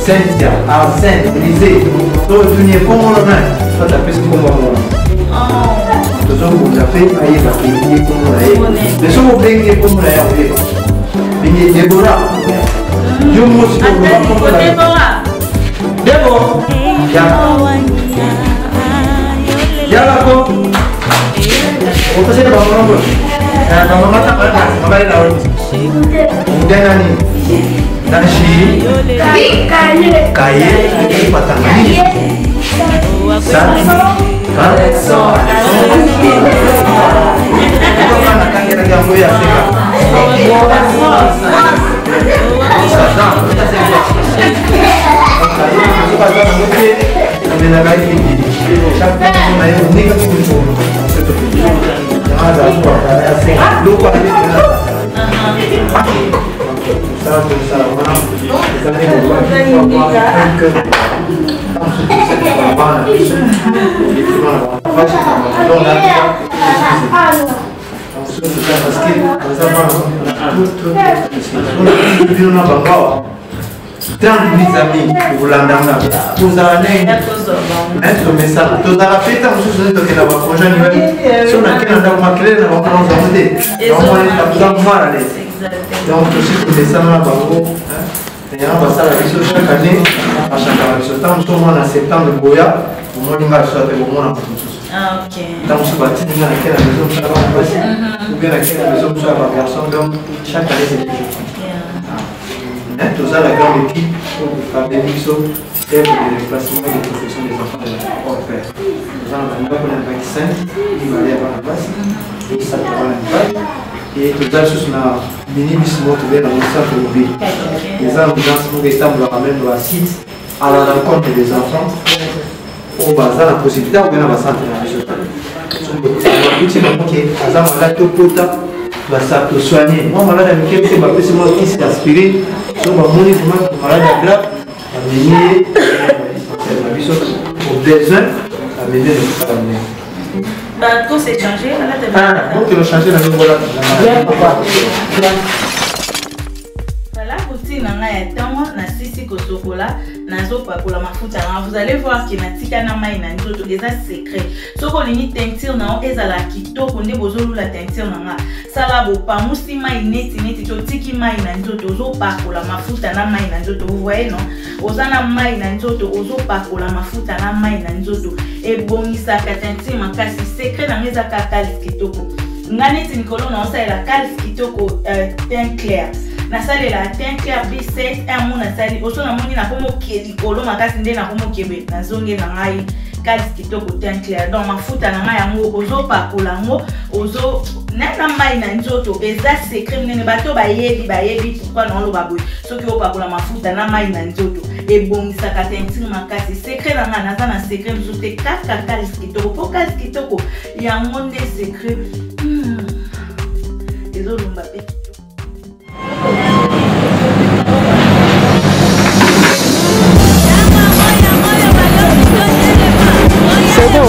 Cynthia, Arsène, Élisée, toi tu n'es pas mon main, toi tu as fait ce qu'on va voir. Tu as fait aïe, tu as fait comme on a eu. Mais si vous plaignez comme on a eu, mais Déborah, Dieu m'a dit que vous avez Déborah. Yala ko. O kasi na ba mo ko? Na mamata ka na, mabay na ron. Ndena ni. Nashi. Kaye, patangani. Sa. Ka. Ko kana kange na gambo ya seka. Sa da, ta se ko. Ko ka na mo ke. Mais la vague est chaque fois qu'on a eu négatif pour cette opinion. Tant mes amis, vous l'entendez, vous allez mettre mes salles. Tout à la fête, vous savez que la prochaine nouvelle, si on a qu'un endroit maquillé, on va prendre un modèle. Donc, on est mal à l'aise. Donc, aussi, pour les salles, et on va ça la mission chaque année, à chaque année. Tant que en septembre, Goya, au moins, il va se faire au moins en plus. Ah, ok. Tant que ce bâtiment, il y a laquelle la maison, ça va en passer. Ou bien laquelle la maison, ça va en garçon. Donc, chaque année, c'est toujours. Tous la grande équipe pour faire des mixos et pour les déplacements et les professions des enfants de hors pair. Nous avons un vaccin, il va aller avant la base, il s'appelle la base, et tout ça, c'est un mini-bus motivé dans le centre de ville. Les ambulances pour rester dans le site à la rencontre des enfants, au bazar, la possibilité ou bien à la centre de la mission. Va s'auto-soigner. Moi, malade avec elle, c'est moi qui s'est aspiré. Sur ma monnaie, malade grave, à venir au besoin, à venir de famille. Bah, tout s'est changé. Donc, il a changé la même voilà. Voilà, routine na sisi kosokola nazo pakola mafuta. Vous allez voir que na tika na mai na nzoto eza secret. Soko lingi teinture na ezala kitoko nde bozolu la teinture na nga. Sala bo pa musi mai neti to tiki mai na nzoto zo pakola mafuta na mai na nzoto. Vous voyez non? Ozana mai na nzoto ozo pakola mafuta na mai na nzoto. E bongisa ka teinture makasi secret na ngeza ka kalis kitoko. Nganeti nikolo na osa la kalis kitoko teint clair. Nasali la teint clair B7 un mon nasali oso na moni na komo keli kolo makasi nde na komo kebe na zonge na ngai kalis kitoko teint clair donc mafuta na ngai yango ozo pakola ngo ozo na mai na nzoto eza secret nene bato bayebi pourquoi na lo baboy soki o pakola mafuta na mai na nzoto e bongisa ka teinture makasi secret na ngai naza na secret nzote kaka kalis kitoko po kalis kitoko yango nde secret ezo lumba pe. C'est bon.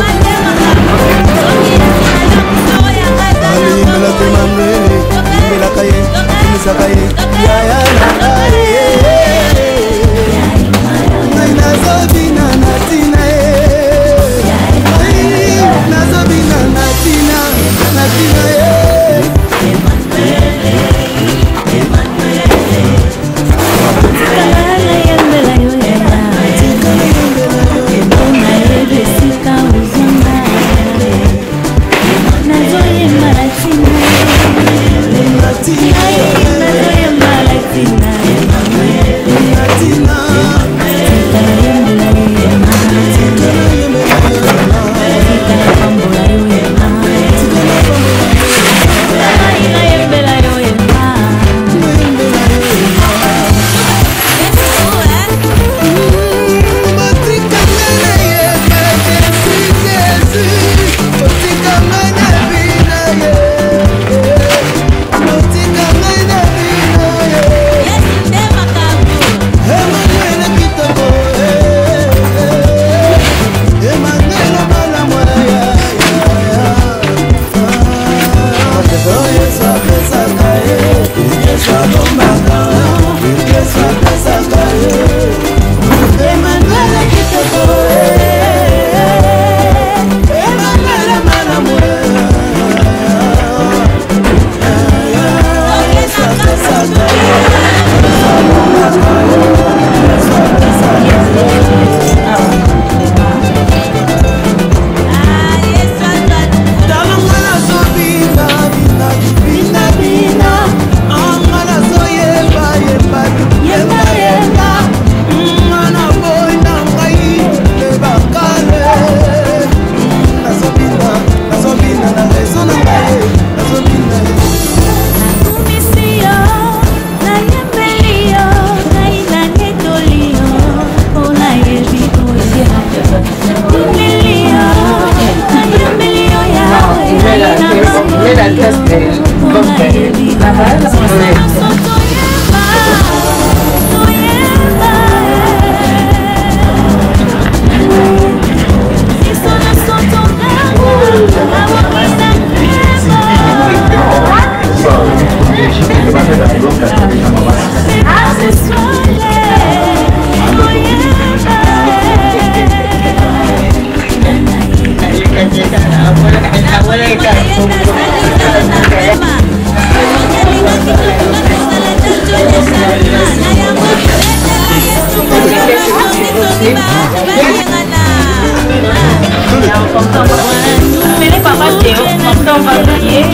Appelez papa Théo, comme ça on va prier.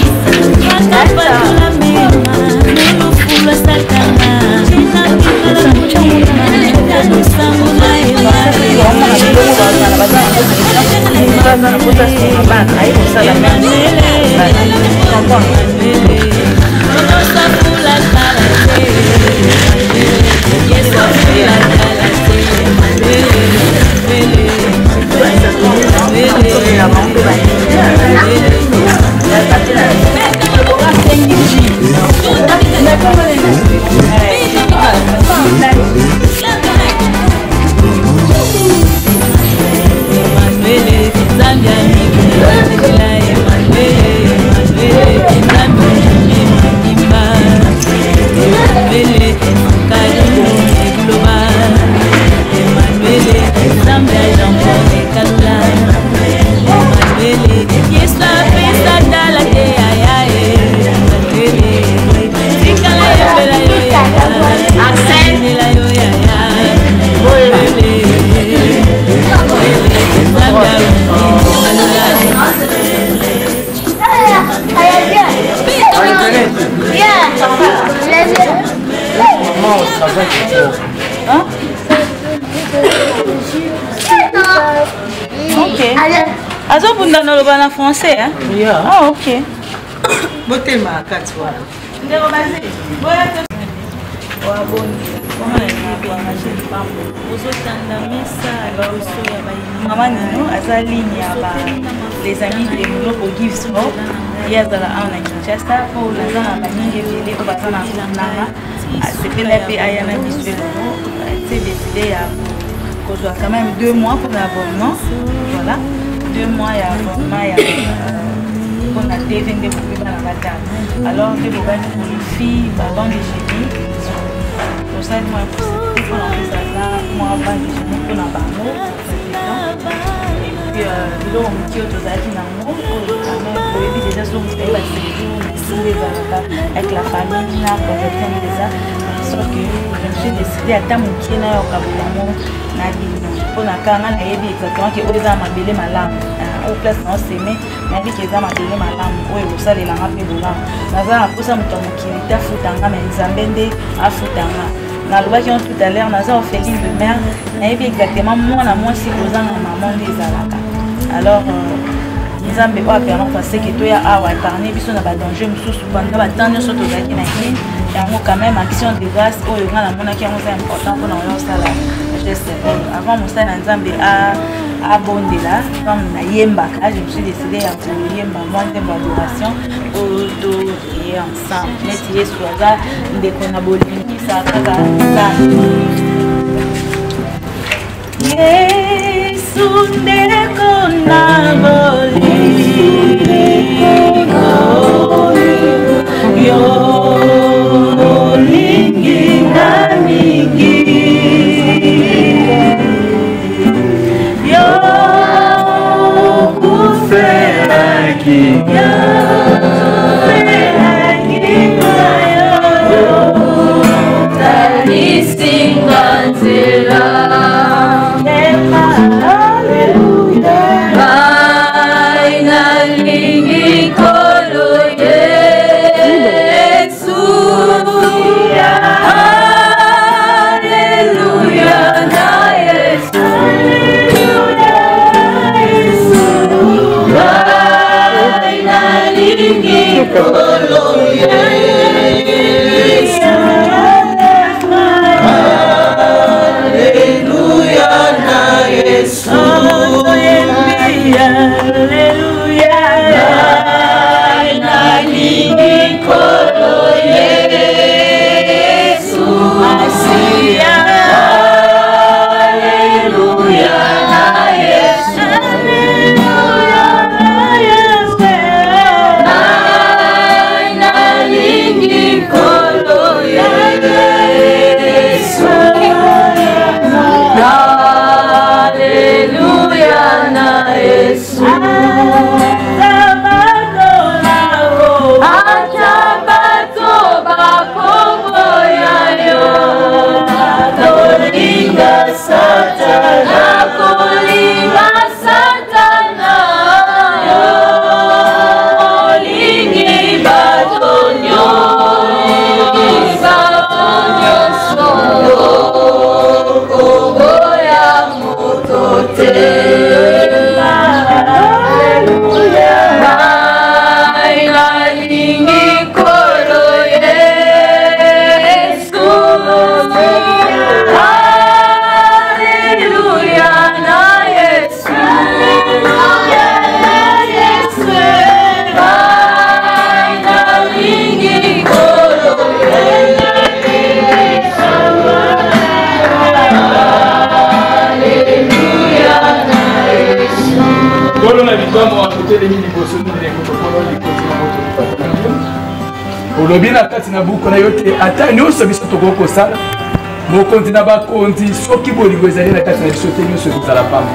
Ok. Azo bunda no loba na français hein? Yeah. Ah ok. Botel ma kati wana. Ndeko bazi. Boya to. Wa boni. Koma na kwa machine pambo. Ozo tanda mesa ba oso ya ba. Mama nino azali ya ba les amis de Muloko Give Sport. Yazala ana Kinshasa pour la zana ba nyingi vile ko bazana nanga. C'était pe ayana biswelo. C'est décidé à qu'on quand même 2 mois pour l'abonnement. Voilà. 2 mois il y a abonnement, il y a on a dévendé pour la bataille. Alors les pour les filles, dans les génies, pour ça moi il faut en faire ça moi avant les génies pour la banque. Et puis le on qui autour d'elle dans mon quand même le bébé déjà sont c'est pas avec la famille là pour le déjà sauf que je suis décidé à ta mon qui là au Kabulamo na pour na kanga na yebi exactement que oza mabele malamu au place na semé na bi keza mabele malamu oyo kosalela ngape bolamu naza na posa moto mokili ta futanga mais nzambe nde afutanga na lobaki on tout à l'heure naza orpheline de mère na yebi exactement mwana mwasi kozanga maman nde ezalaka alors nzambe oyo appermet parce que toya awa épargner biso na badanger mosusu banda batanga nyonso tozalaki na ye yango quand même action de grâce oyo nga namonaki yango eza important mpona oyo osala avant mosala na nzambe abondela comme nayembaka je me suis décidé ya koyemba mwa ntembo adoration oyo topriye ensemble neti yesu aza ndeko na bolimbisa kaka yesu ndeko na bolingo yo lingi na mingi yo kufelaki yo kufelaki yo talisinga nzela haleluya bai nalingi kolo yesu haleluya na yesu bai nalingi kolo yesu haleluya na yesu haleluya bai nalingi kolo yesu Masia haleluya na yesu haleluya na yesu bai nalingi kolo yesu haleluya na yesu olobi na kati na buku na yo te ata nyonso biso tokoki kosala mokonzi na bakonzi soki bolingo ezali na kati na biso te nyonso ekozala pamba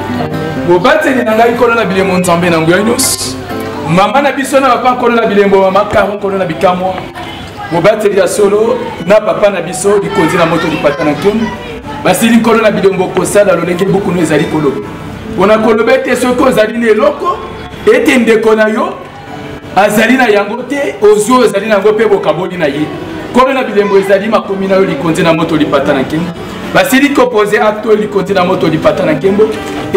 bobateli na ngai nkolo na bilembo nzambe na nguya nyonso mama na biso na papa nkolo na bilembo mama karo nkolo na bikamwa bobateli ya solo na papa na biso likonzi na moto lipata na nkemu basili nkolo na bilembo kosala lolenge buku no ezali koloba mpona koloba ete soki ozali na eloko ete ndeko na yo azali na yango te ozwi ozali na yango mpe bokaboli na ye nkolo na bilembo ezali makomi na yo likonzi na moto lipata na nkembo basili kopose acte oyo likonzi na moto lipata na nkembo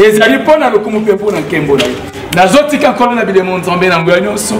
ezali mpo na lokumu mpe mpo na nkembo na ye nazotika nkolo na bilembo nzambe na nguya nyonso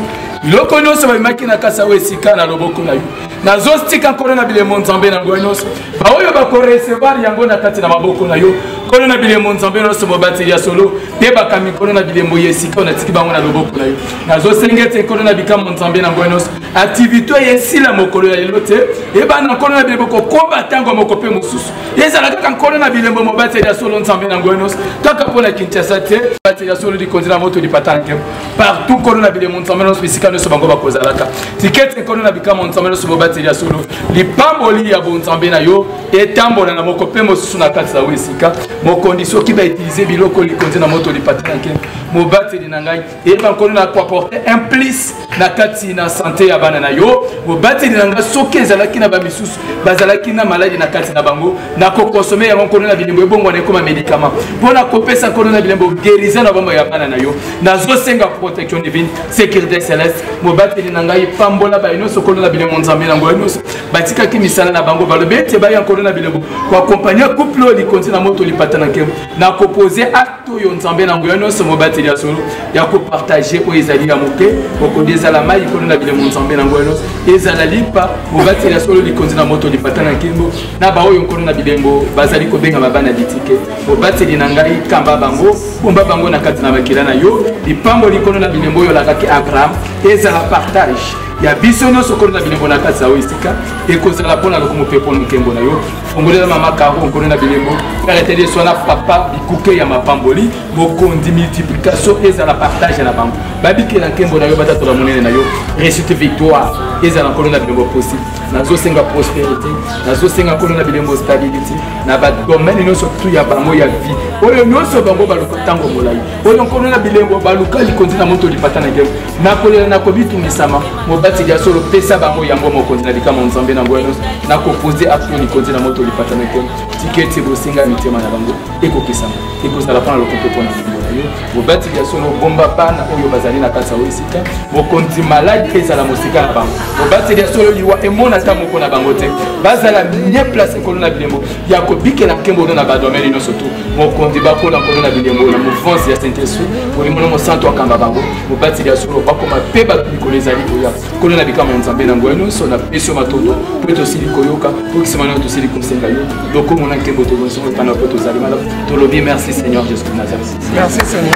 biloko nyonso babimaki na kasa oyo esika na loboko na yo nazotika nkolo na bilembo nzambe na nguya nyonso baoyo bakoresevoir yango na kati na maboko na yo nkolo na bilembo nzambe nyonso mobateli ya solo mpe bakami nkolo na bilembo ya esika oyo natiki bango na loboko na yo nazosenga ete nkolo na bikambo nzambe na nguya nyonso aktivité oyo esila mokolo ya lelo te ebana nkolo na bilembo kokoba ntango moko mpe mosusu ezala kaka nkolo na bilembo mobateli ya solo nzambe na nguya nyonso kaka mpo na kinshasa te mobateli ya solo likonzi na moto lipata na nkembo partout nkolo na bilembo nzambe nyonso bisika nyonso bango bakozalaka tikete nkolo na bikambo nzambe nyonso mobateli ya solo lipamboli ya bonzambe na yo etambola na moko mpe mosusu na kati na yo esika mokondi soki bautilize biloko likonzi na moto lipata na nkembo mobateli na ngai eyeba nkolo na koaporte implice na kati na sante ya bana na yo mobateli na ngai soki ezalaki na bamisusu bazalaki na maladi na kati na bango na kokonsome yango nkolo na bilembo ebongwana ekoma médicament mpo na kopesa nkolo na bilembo guérison na bombo ya bana na yo nazosenga protection divine sécurité céleste mobateli na ngai pambola baye nyonso nkolo na bilembo nzambe na ngoya nyonso batikaki misala na bango balobi ete baya nkolo na bilembo koakompagne couple oyo likonzi na moto lipata na nkembo na kopose acte oyo nzambe na ngoya nyonso mobateli ya solo ya kopartage oyo ezali ya moke okondi ezala mai nkolo na bilembo nzambe na ngoya nyonso ezala lipa mobateli ya solo likonzi na moto lipata na nkembo na baoyo nkolo na bilembo bazali kobenga mabana litike mobateli na ngai kamba bango bomba bango na kati na makila na yo lipambo likolo na bilembo oyo olakaki abraham ezala partage ya biso nyonso nkolo na bilembo na kati na yo esika ekozala mpo na lokumu mpe mpo na nkembo na yo fongolela mama karo nkolo na bilembo kareteli eswana papa bikuke ya mapamboli mokondi multiplication ezala partage na bango babikela nkembo na yo batatola monene na yo réussite victoire ezala nkolo na bilembo possible nazosenga prospérité nazosenga nkolo na bilembo stabilité na badomaine nyonso tu ya bango ya vie oyo nyonso bango baluka ntango molai oyo nkolo na bilembo baluka likonzi na moto lipata na nkembo nakolela nakobitumisama mobateli ya solo pesa bango yango mokonzi na likama nzambe na ngoya nyonso nakopose acte likonzi na moto lipata na nkembo tiketi bosenga mitema na bango ekokisama ekozala mpona lokompe mpona bango na yo mobateli ya solo bomba bana oyo bazali na kati ya oyo esika mokonzi maladi ezala mosika na bango mobateli ya solo liwa emona ata moko na bango te bazala mie place nkolo na bilembo ya kobikela nkembo ono na badomene nyonso tu mokonzi bakola nkolo na bilembo na mouvance ya saint esprit olimono mosantu akamba bango mobateli ya solo bakoma mpe bato likolo ezali koya nkolo na bikama ya nzambe na ngoya nyonso na pesi yo matondo mpe tosili koyoka mpo kisima nayo tosili kosenga yo lokomo na nkembo tozonso epana mpe tozali malamu tolobi merci seigneur jésus de nazareth. Merci seigneur.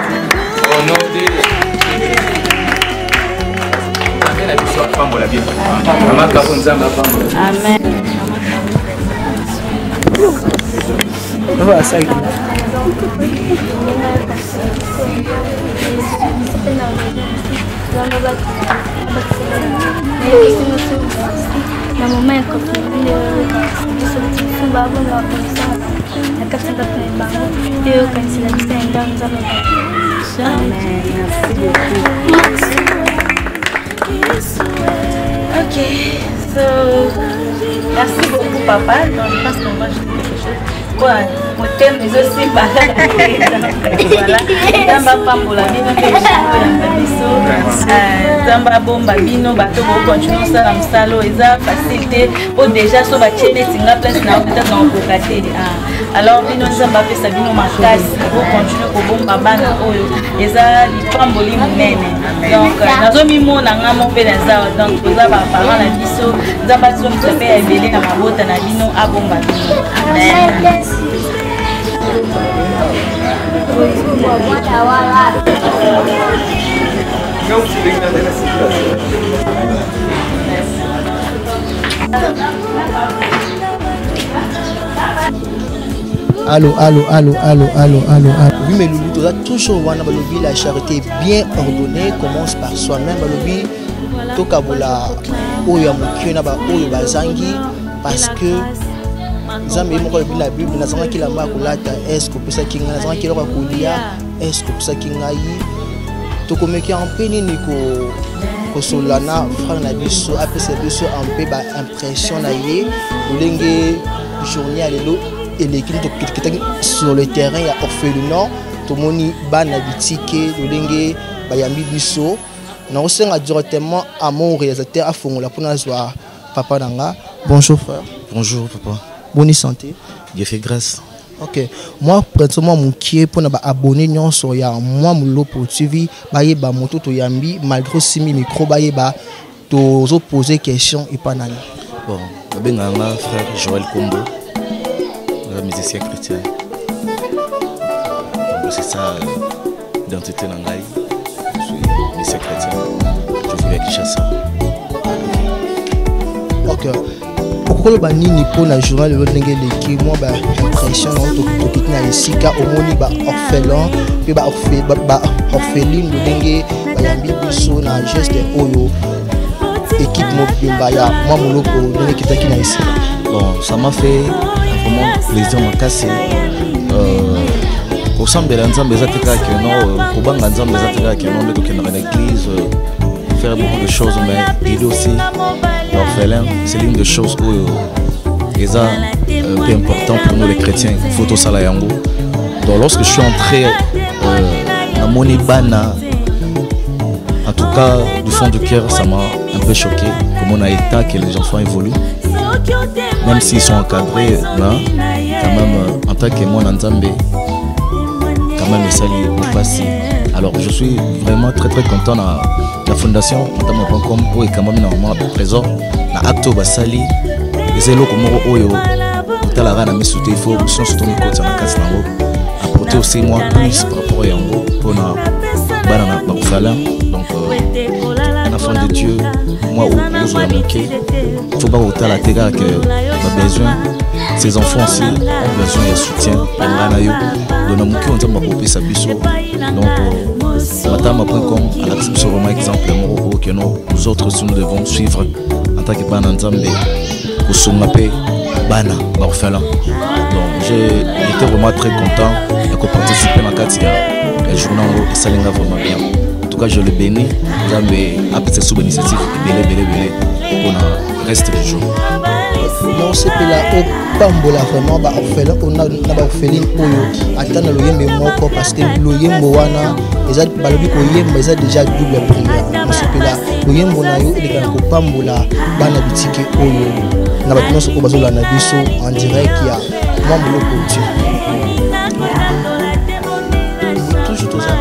Au nom de la biso apambola bien amaka po nzambe apambola amen na mama ya kofile sumba abo na wakonisa na kasinga kwenye bango iyo kanisila bisa enda nzama amen merci beaucoup. Ok, so merci beaucoup papa. Donc je pense qu'on va jeter quelque chose. Quoi, mon thème est aussi voilà. Dans ma femme pour la vie, donc je suis un peu Zamba bomba bino bato bo continuer ça msalo eza facilité o déjà so ba tiene tinga place na peut-être na kokate alors bino zamba pesa bino makasi bo continuer ko bomba bana oyo eza lipamboli munene donc nazo mimona ngamo pe na za donc oza ba parents na biso zamba so mtsepe ebele na mabota na bino abomba bino amen. Allô. Oui, mais Loulou, tu as toujours la charité bien ordonnée commence par soi-même. Tokabola oyo mukina ba oyo bazangi parce que Nzambe moko la Bible nazanga kila mba kolata est-ce que pesa kinga nazanga kila kwa kulia est-ce que pesa kinga yi tokomeki en peni niko kosolana frère na biso apesa biso en pe ba impression na ye lolenge journée à lelo eleki to sur le terrain ya orphelinat tomoni bana bitike lolenge bayambi biso na osenga directement à mon réalisateur à fongola pour nazwa papa nanga. Bonjour frère. Bonjour papa. Bonne santé. Dieu fait grâce. Ok. Moi, présentement, mon qui est pour nous abonner non sur ya moi mon lopo TV, baye ba moto to yambi malgré simi micro baye ba to poser question et pas nani. Bon, benanga frère Joël Combo, musicien chrétien. C'est ça l'identité nangai. Je suis musicien chrétien. Je vis à Kinshasa. Ok. Pourquoi le nini pour la journal le ndenge leki moi ba impression to kitna isika omoni ba orphelin pe ba orpheline ndenge ba yambi biso na geste oyo équipe mobimba ya moi moloko ndenge kitaki na isika. Bon, ça m'a fait vraiment plaisir makasi kosambela nzambe ezateka keno kobanga nzambe ezateka keno mbe tokendaka na église faire beaucoup de choses mais il aussi l'orphelin, c'est l'une des choses où peu important pour nous les chrétiens. Photo Salayango. Donc lorsque je suis entré à Monibana, en tout cas du fond du cœur, ça m'a un peu choqué. Comment on a état que les enfants évoluent, même s'ils sont encadrés, là, quand même en tant que moi Nzambe, quand même ça lui passe. Alors je suis vraiment très content à la fondation notamment.com où est quand même normalement trésor na acto basali ezelo komoro oyo utala na misute il faut son soutenir côté na kasi nango apporter aussi moi plus par rapport à yango pour na bana na bakufala donc un enfant de Dieu moi au besoin manqué faut pas utala tega que ma besoin ces enfants aussi ont besoin de soutien ngana yo dona muki on tamba kopesa biso donc matama.com à la sur vraiment exemple moko que nous autres nous devons suivre en tant que bana nzambe kusumapé bana orphelin. Donc j'ai été vraiment très content de participer à la journée et ça l'enga vraiment bien. En tout cas je le bénis nzambe après cette sous-initiative belé pour le reste du jour. Non c'est que là au pambola vraiment ba orphelin on a ba orpheline oyo atana loyembe moko parce que loyembo wana eza balobi ko yemba eza déjà double prière. Non c'est que là loyembo na yo eleka ko pambola bana bitike oyo na ba tinoso ko bazola na biso en direct ya moi moloko Dieu. Toujours tout ça.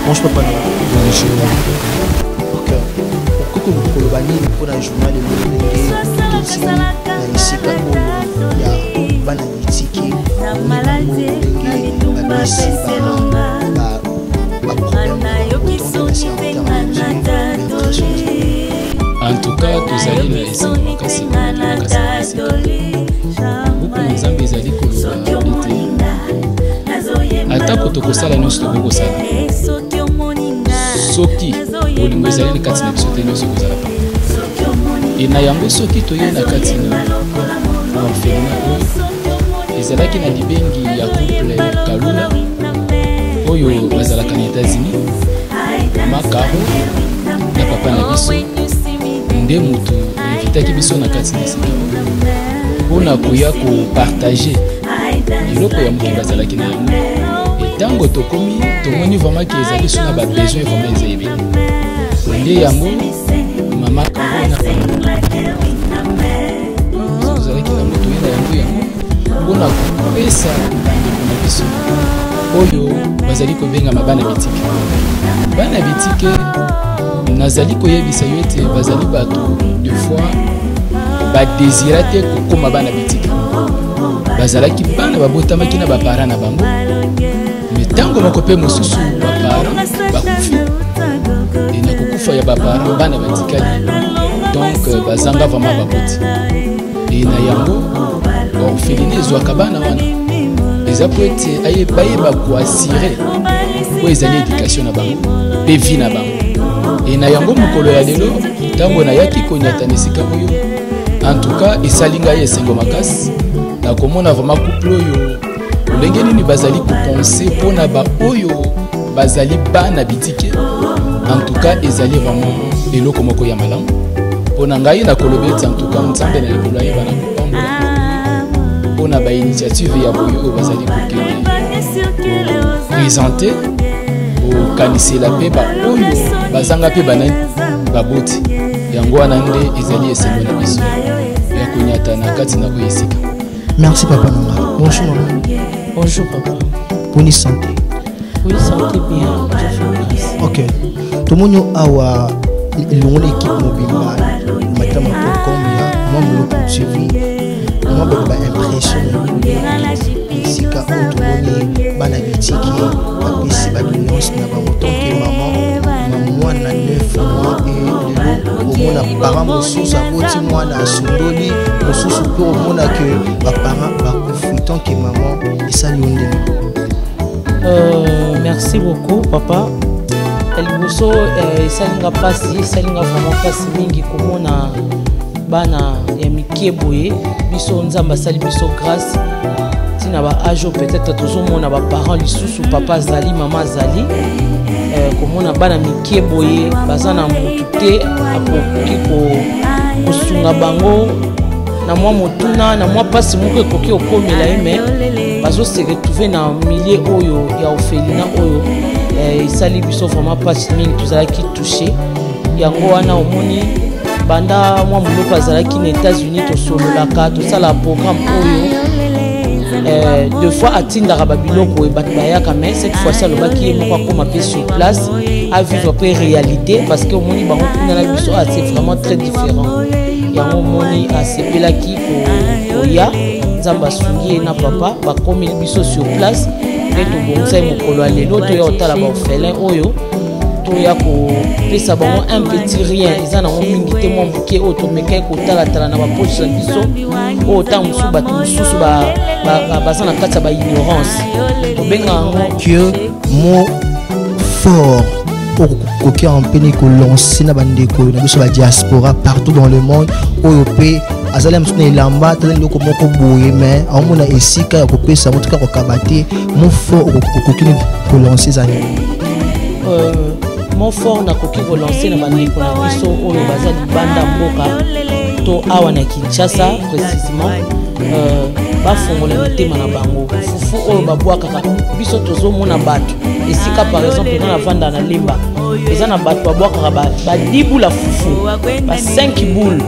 Bon je peux pas koloba nini mpona journal elenge toti na esika oyo ya bana mitiki ndenge babisi en tout cas tozali na esengo makasi buku na nzambe ezali koloba ete atako tokosala nyonso tokokosala soki bolingo ezali na kati na biso te nyonso kozala pa e na yango soki toye na kati na orphelinat oyo ezalaki na libengi ya couple kalula oyo bazalaka na États-Unis makaro na papa na biso nde moto invitaki biso na kati na sika mpona koya kopartage eloko ya moke bazalaki na yango etango tokomi tomoni vraiment ke ezali so na babesoin vraiment eza ebele nde yango mama kango na ozalaki na moto ye na yango mpona kopesa bandeko na biso oyo bazali kobengama bana bitike. Bana bitike nazali koyebisa yo ete bazali bato de fois badésira te kokoma bana bitike. Bazalaki bana babotamaki na baparent na bango me ntango moko mpe mosusu baparent bakufi e na kokufa ya baparent bana batikali donc bazanga vraiment baboti e na yango baorpheline ezwaka bana wana eza po ete bayeba koasire po ezali éducation na bango mpe vi na bango e na yango mokolo ya lelo ntango nayaki konyata na esika oyo en tout cas esali ngai esengo makasi nakomona vraiment couple oyo ndenge nini bazali kopense mpona baoyo bazali bana bitike en tout cas ezali vraiment eloko moko ya malamu mpona ngai nakoloba ete en tout cas nzambe na likolo ayeba na kopambola mpona bainitiative ya boye oyo bazali kokende présente okanisela mpe baoyo bazanga mpe banani baboti yango wana nde ezali esengo na biso ya konyata na kati na oyo esika. Merci papa Nanga. Bonjour maman. Bonjour papa. Bonne santé. Oui, santé bien. Je fais grâce. Ok. Tout le monde a l'équipe mobile. Madame comme moi me suivi. Moi me impressionné. Ici quand tout le monde bana bitiki apesi ba nuance na ba moto que maman moi na 9 mois et omona parent mosusu aboti mwana asundoli mosusu mpe omona ke baparent bakufi tant que maman esali yo ndenge. Merci beaucoup papa. Eliboso esalinga pasi esalinga vraiment pasi mingi komona bana ya mike boye biso nzamba asali biso grâce tina ba âge peut-être tozomona baparent lisusu papa azali mama azali komona bana mike boye baza na motu te akoki kosunga bango na mwa motuna na mwa pasi moko ekoki okomela ye me bazose retrouve na milieu oyo ya orphelinat oyo esali biso vraiment pasi mingi tozalaki touché yango wana omoni banda mwa moloko azalaki na États-Unis tosololaka tosala programme oyo deux fois atindaka babiloko bato bayaka mais cette fois-ci alobaki ye moko akoma mpe sur place à vivre mpe réalité parce que omoni bango kuna na biso c'est vraiment très différent yango omoni asepelaki koya nzambe asungi ye na papa bakomi biso sur place nde tobongisa ye mokolo ya lelo toya kotala baorphelin oyo toya kopesa bango un petit rien eza nango mingi te mwa moke oyo tomekaki kotalatala na bapoche na biso oyo ntango mosusu bato mosusu baza na kati ya baignorance tobenga yango que mot fort okoki empene kolance na bandeko na biso badiaspora partout dans le monde oyo mpe azali mosusu na elamba tazali ndeko moko boye mais aomona esika ya kopesa yango tika kokaba te mot fort okoki kolance ezali mot fort nakoki kolancer na bandeko na biso oyo baza libanda mboka to awa na Kinshasa précisément bafongola mitema na bango fufu oyo babwakaka biso tozomona bato esika par exemple na vanda na lemba eza na bato babwakaka ba 10 boules fufu ba 5 boules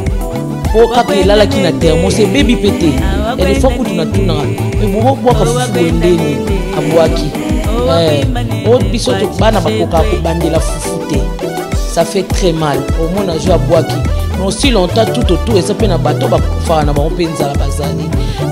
po kaka elalaki na thermos ebebi pete ya des fois kutu na tuna ebobwaka fufu ndeni abwaki o biso to bana bakoka kobandela fufu te ça fait très mal au moins na jo abwaki non si longtemps tout autour eza pe na bato bakufaka na bango mpe nzala bazali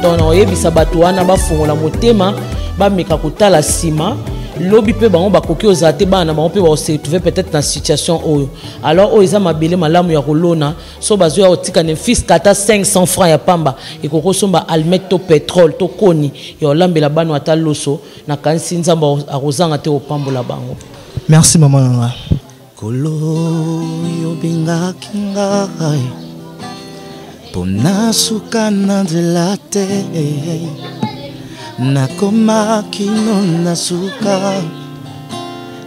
donc na oyebisa bato wana bafongola motema bameka kotala nsima lobi mpe bango bakoki ozala te bana na bango mpe baosetrouve peut-être na situation oyo alors oyo eza mabele malamu ya kolona so bazoya kotika ne fils kata 500 francs ya pamba ekoki osomba almet to pétrole to koni ya olambela bano ata loso na kanisi nzambe akozanga te opambola bango. Merci maman Nanga. Kolo yobingaki ngai mpona suka na nzela te nakomaki no na suka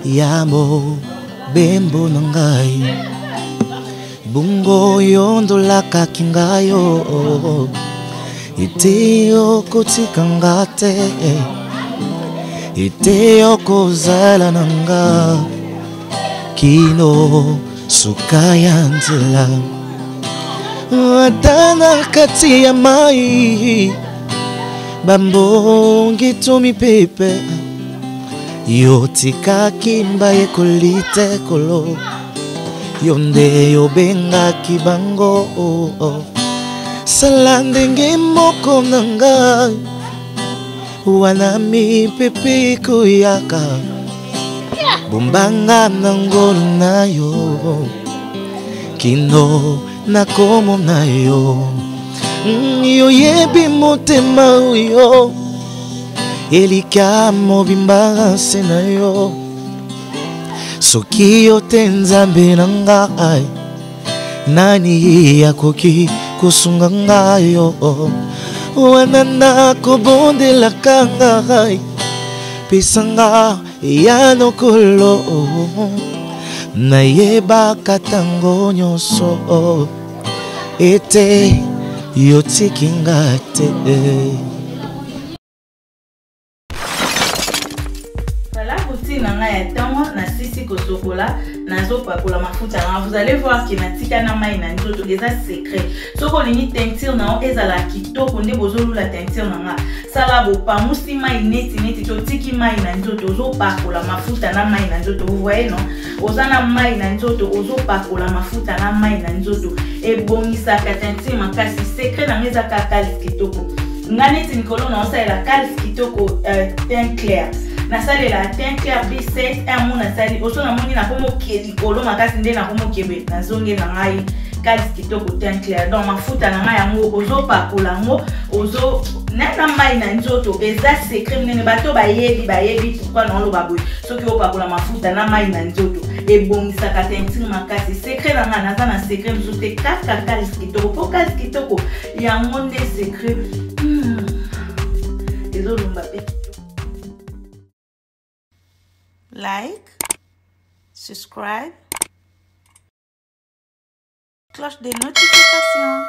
ya mobembo na ngai bongo yondolakaki ngai ete okotikanga te ete okozala nanga kino suka ya nzela ata na kati ya mai bambongi to mipepe yo tikaki mbaye kolite kolo yo nde yobengaki bango sala ndenge moko na ngai wana mipepe koyaka bombanga na ngolu na yo kino nakomona yo yo yebi motema yo elika mobimba se na yo soki yo te nzambe na ngai nani akoki kosunga ngai yo wana nakobondelaka ngai pesanga ya nokolo nayebaka ntango nyonso ete yotikinga te. Vous allez voir qu'il y a des secrets. Ce qu'on lit teinture na ezala kitoko nde bozolu la teinture na sala bo pa musima ineti tiki mai na nzoto zo pakola mafuta na mai na nzoto. Vous voyez non? Ozana mai na nzoto ozo pakola mafuta na mai na nzoto. E bongisa ka teinture makasi secret na ngeza ka kalis kitoko. Ngane tinkolo na osa la kalis kitoko teint clair. Na sali la teint clair B7 un mona sali oso na moni na komo keli kolo makasi nde na komo kebe na zonge na ngai kalis kitoko teint clair donc mafuta na ngai yango ozo pakola ngo ozo na mai na nzoto eza secret nene bato bayebi pourquoi na lo baboy soki o pakola mafuta na mai na nzoto e bongisa ka teinture makasi secret na ngai naza na secret mzote kaka kalis kitoko po kalis kitoko yango nde secret ezo lumba pe. Like, subscribe, cloche de notification.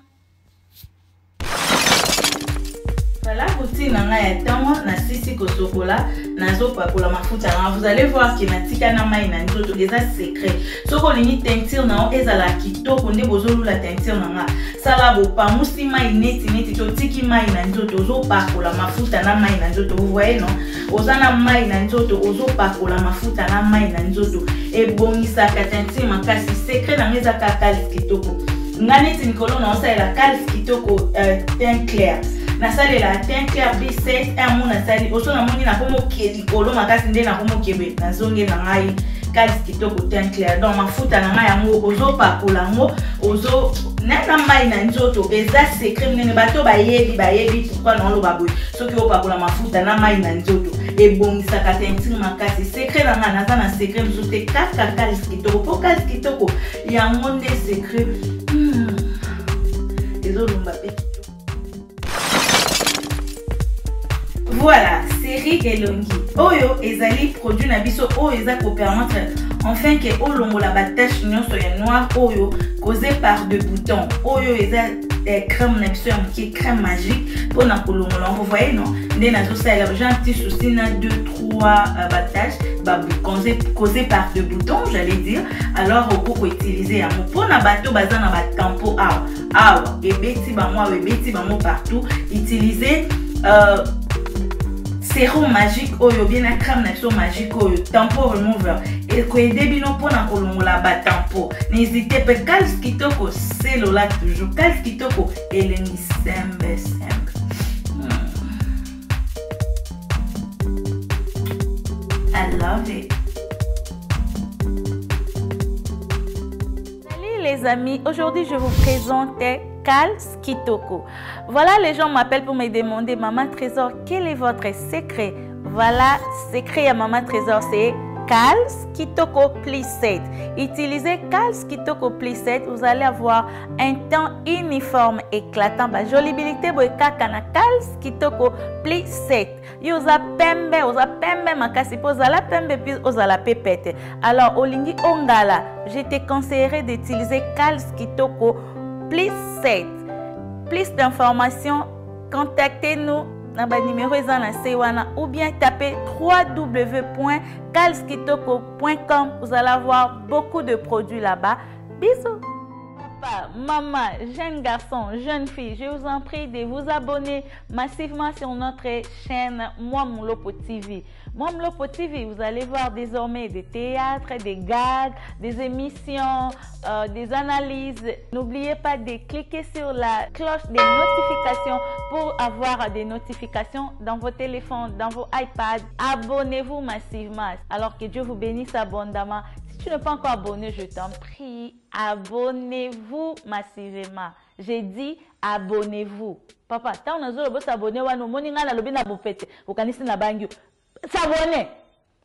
Voilà, routine ya tango na sisi kosokola nazo pakola mafuta. Vous allez voir qu'il na tika na mai na nzoto déjà secret. Soko lini teinture na ezala kitoko nde bozolu la teinture na sala bo pa musima ineti tiki mai na nzoto zo pakola mafuta na mai na nzoto. Vous voyez non? Ozana mai na nzoto ozo pakola mafuta na mai na nzoto. E bongisa ka teinture makasi secret na ngeza ka kalis kitoko. Ngane tinkolo na osa la kalis kitoko teint clair. Na sali la teint clair B7 un mona sali oso na moni na komo keli kolo makasi nde na komo kebe na zonge na ngai kalis kitoko teint clair donc mafuta na ngai yango ozo pakola ngo ozo na mai na nzoto eza secret nene bato bayebi pourquoi na lo baboy soki o pakola mafuta na mai na nzoto e bongisa ka teinture makasi secret na ngai naza na secret mzote kaka kalis kitoko po kalis kitoko yango nde secret ezo lumba pe. Voilà, série Elongi. Oyo ezali produit na biso oyo eza ko permettre enfin que olongo la batache nyonso ya noir oyo causé par de boutons. Oyo eza crème na biso qui est crème magique pour na kolongo. Vous voyez non? Ndé na zo ça j'ai un petit souci na 2-3 bataches causé par de boutons, j'allais dire. Alors au cours utiliser ya pour na bato baza na ba tampo et beti ba moi et beti ba mo partout utiliser sérum magique oyo bien la crème na magique oyo tampo remover et ko aider bino pona kolongola ba tampo n'hésitez pas kalis kitoko c'est lola toujours kalis kitoko elengi sembe I love it. Salut les amis, aujourd'hui je vous présente Kalis Kitoko. Voilà, les gens m'appellent pour me demander Maman Trésor, quel est votre secret? Voilà, secret à Maman Trésor, c'est Kalis Kitoko plus 7. Utilisez Kalis Kitoko plus 7, vous allez avoir un teint uniforme éclatant. Jolibilité boekaka na Kalis Kitoko plus 7. Yoza pembe makasi pozala pembe puis ozala pepete. Alors olingi ongala, je te conseillerais d'utiliser Kalis Kitoko plus 7. Plus d'informations contactez-nous dans le numéro ou bien tapez www.calskitoko.com. Vous allez avoir beaucoup de produits là-bas. Bisous. Papa, maman, jeunes garçons, jeunes filles, je vous en prie de vous abonner massivement sur notre chaîne Mwamlopo TV. Mwamlopo TV, vous allez voir désormais des théâtres, des gags, des émissions, des analyses. N'oubliez pas de cliquer sur la cloche des notifications pour avoir des notifications dans vos téléphones, dans vos iPads. Abonnez-vous massivement. Alors que Dieu vous bénisse abondamment. Si tu n'es pas encore abonné, je t'en prie, abonnez-vous massivement. J'ai dit abonnez-vous. Papa, tant on a s'abonner, on a moninga la lobby na bofete, au canisi na bangu. S'abonner,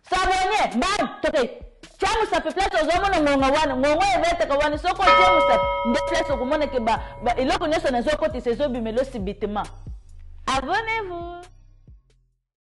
s'abonner, bam, toke. Tiens, ça fait place aux hommes, on a evete kawana, soko tiens, ça, de place au monde que ba, il a connu son azoko, c'est zo bimelo subitement. Abonnez-vous.